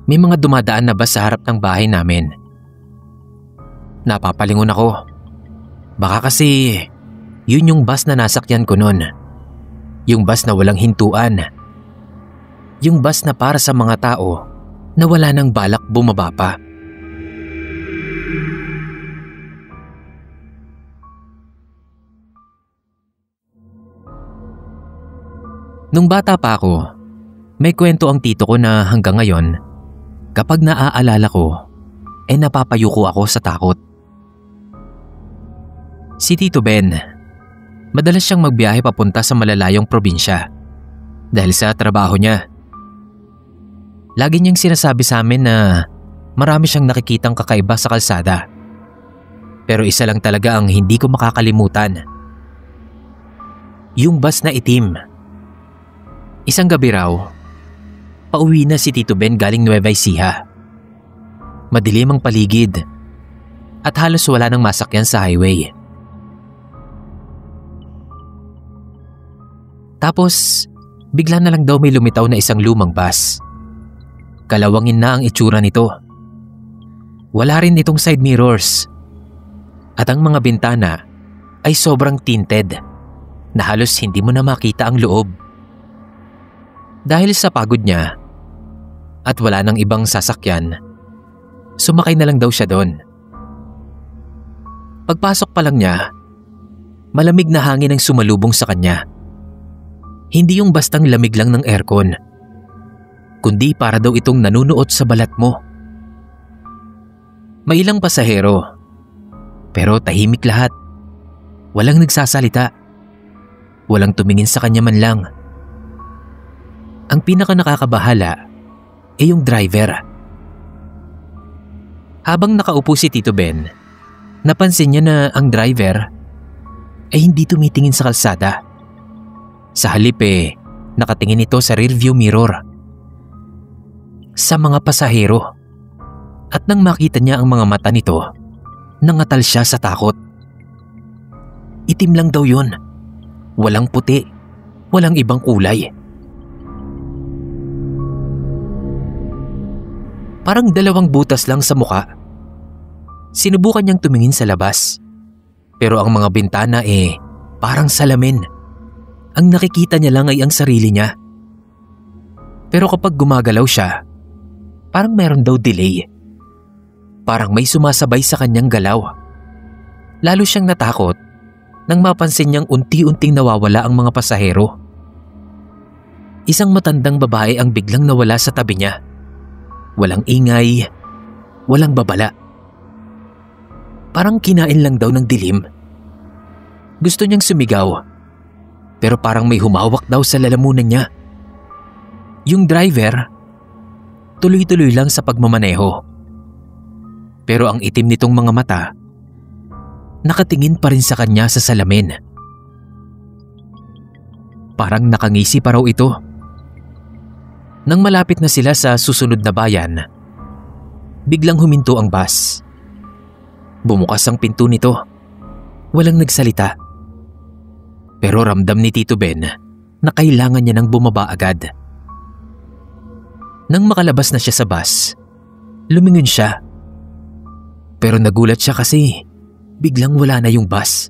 may mga dumadaan na bus sa harap ng bahay namin. Napapalingon ako. Baka kasi yun yung bus na nasakyan ko nun. Yung bus na walang hintuan. Yung bus na para sa mga tao na wala nang balak bumaba pa. Nung bata pa ako, may kwento ang tito ko na hanggang ngayon, kapag naaalala ko, napapayuko ako sa takot. Si Tito Ben, madalas siyang magbiyahe papunta sa malalayong probinsya dahil sa trabaho niya. Lagi niyang sinasabi sa amin na marami siyang nakikitang kakaiba sa kalsada. Pero isa lang talaga ang hindi ko makakalimutan. Yung bus na itim. Isang gabi raw, pauwi na si Tito Ben galing Nueva Ecija. Madilim ang paligid at halos wala nang masakyan sa highway. Tapos, bigla na lang daw may lumitaw na isang lumang bus. Kalawangin na ang itsura nito. Wala rin itong side mirrors. At ang mga bintana ay sobrang tinted na halos hindi mo na makita ang loob. Dahil sa pagod niya at wala nang ibang sasakyan, sumakay na lang daw siya doon. Pagpasok pa lang niya, malamig na hangin ang sumalubong sa kanya. Hindi yung bastang lamig lang ng aircon, kundi para daw itong nanunuot sa balat mo. May ilang pasahero, pero tahimik lahat. Walang nagsasalita. Walang tumingin sa kanya man lang. Ang pinaka nakakabahala ay yung driver. Habang nakaupo si Tito Ben, napansin niya na ang driver ay hindi tumitingin sa kalsada. Sa halip nakatingin ito sa rearview mirror. Sa mga pasahero. At nang makita niya ang mga mata nito, nangatal siya sa takot. Itim lang daw yun. Walang puti. Walang ibang kulay. Parang dalawang butas lang sa muka. Sinubukan niyang tumingin sa labas. Pero ang mga bintana parang salamin. Ang nakikita niya lang ay ang sarili niya. Pero kapag gumagalaw siya, parang meron daw delay. Parang may sumasabay sa kanyang galaw. Lalo siyang natakot nang mapansin niyang unti-unting nawawala ang mga pasahero. Isang matandang babae ang biglang nawala sa tabi niya. Walang ingay, walang babala. Parang kinain lang daw ng dilim. Gusto niyang sumigaw. Pero parang may humawak daw sa lalamunan niya. Yung driver, tuloy-tuloy lang sa pagmamaneho. Pero ang itim nitong mga mata, nakatingin pa rin sa kanya sa salamin. Parang nakangisi pa raw ito. Nang malapit na sila sa susunod na bayan, biglang huminto ang bus. Bumukas ang pinto nito. Walang nagsalita. Pero ramdam ni Tito Ben na kailangan niya nang bumaba agad. Nang makalabas na siya sa bus, lumingon siya. Pero nagulat siya kasi biglang wala na yung bus.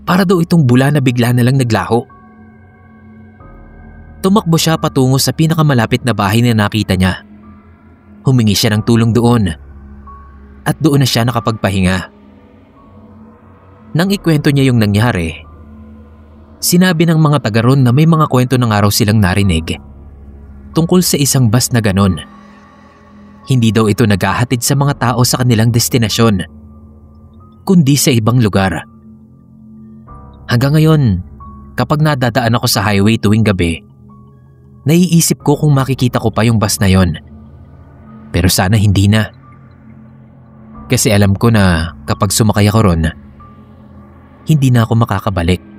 Para daw itong bula na bigla na lang naglaho. Tumakbo siya patungo sa pinakamalapit na bahay na nakita niya. Humingi siya ng tulong doon. At doon na siya nakapagpahinga. Nang ikwento niya yung nangyari, sinabi ng mga taga ron na may mga kwento ng araw silang narinig tungkol sa isang bus na ganon. Hindi daw ito naghahatid sa mga tao sa kanilang destinasyon, kundi sa ibang lugar. Hanggang ngayon, kapag nadadaan ako sa highway tuwing gabi, Naiisip ko kung makikita ko pa yung bus na yon. Pero sana hindi na. Kasi alam ko na kapag sumakay ako ron, hindi na ako makakabalik.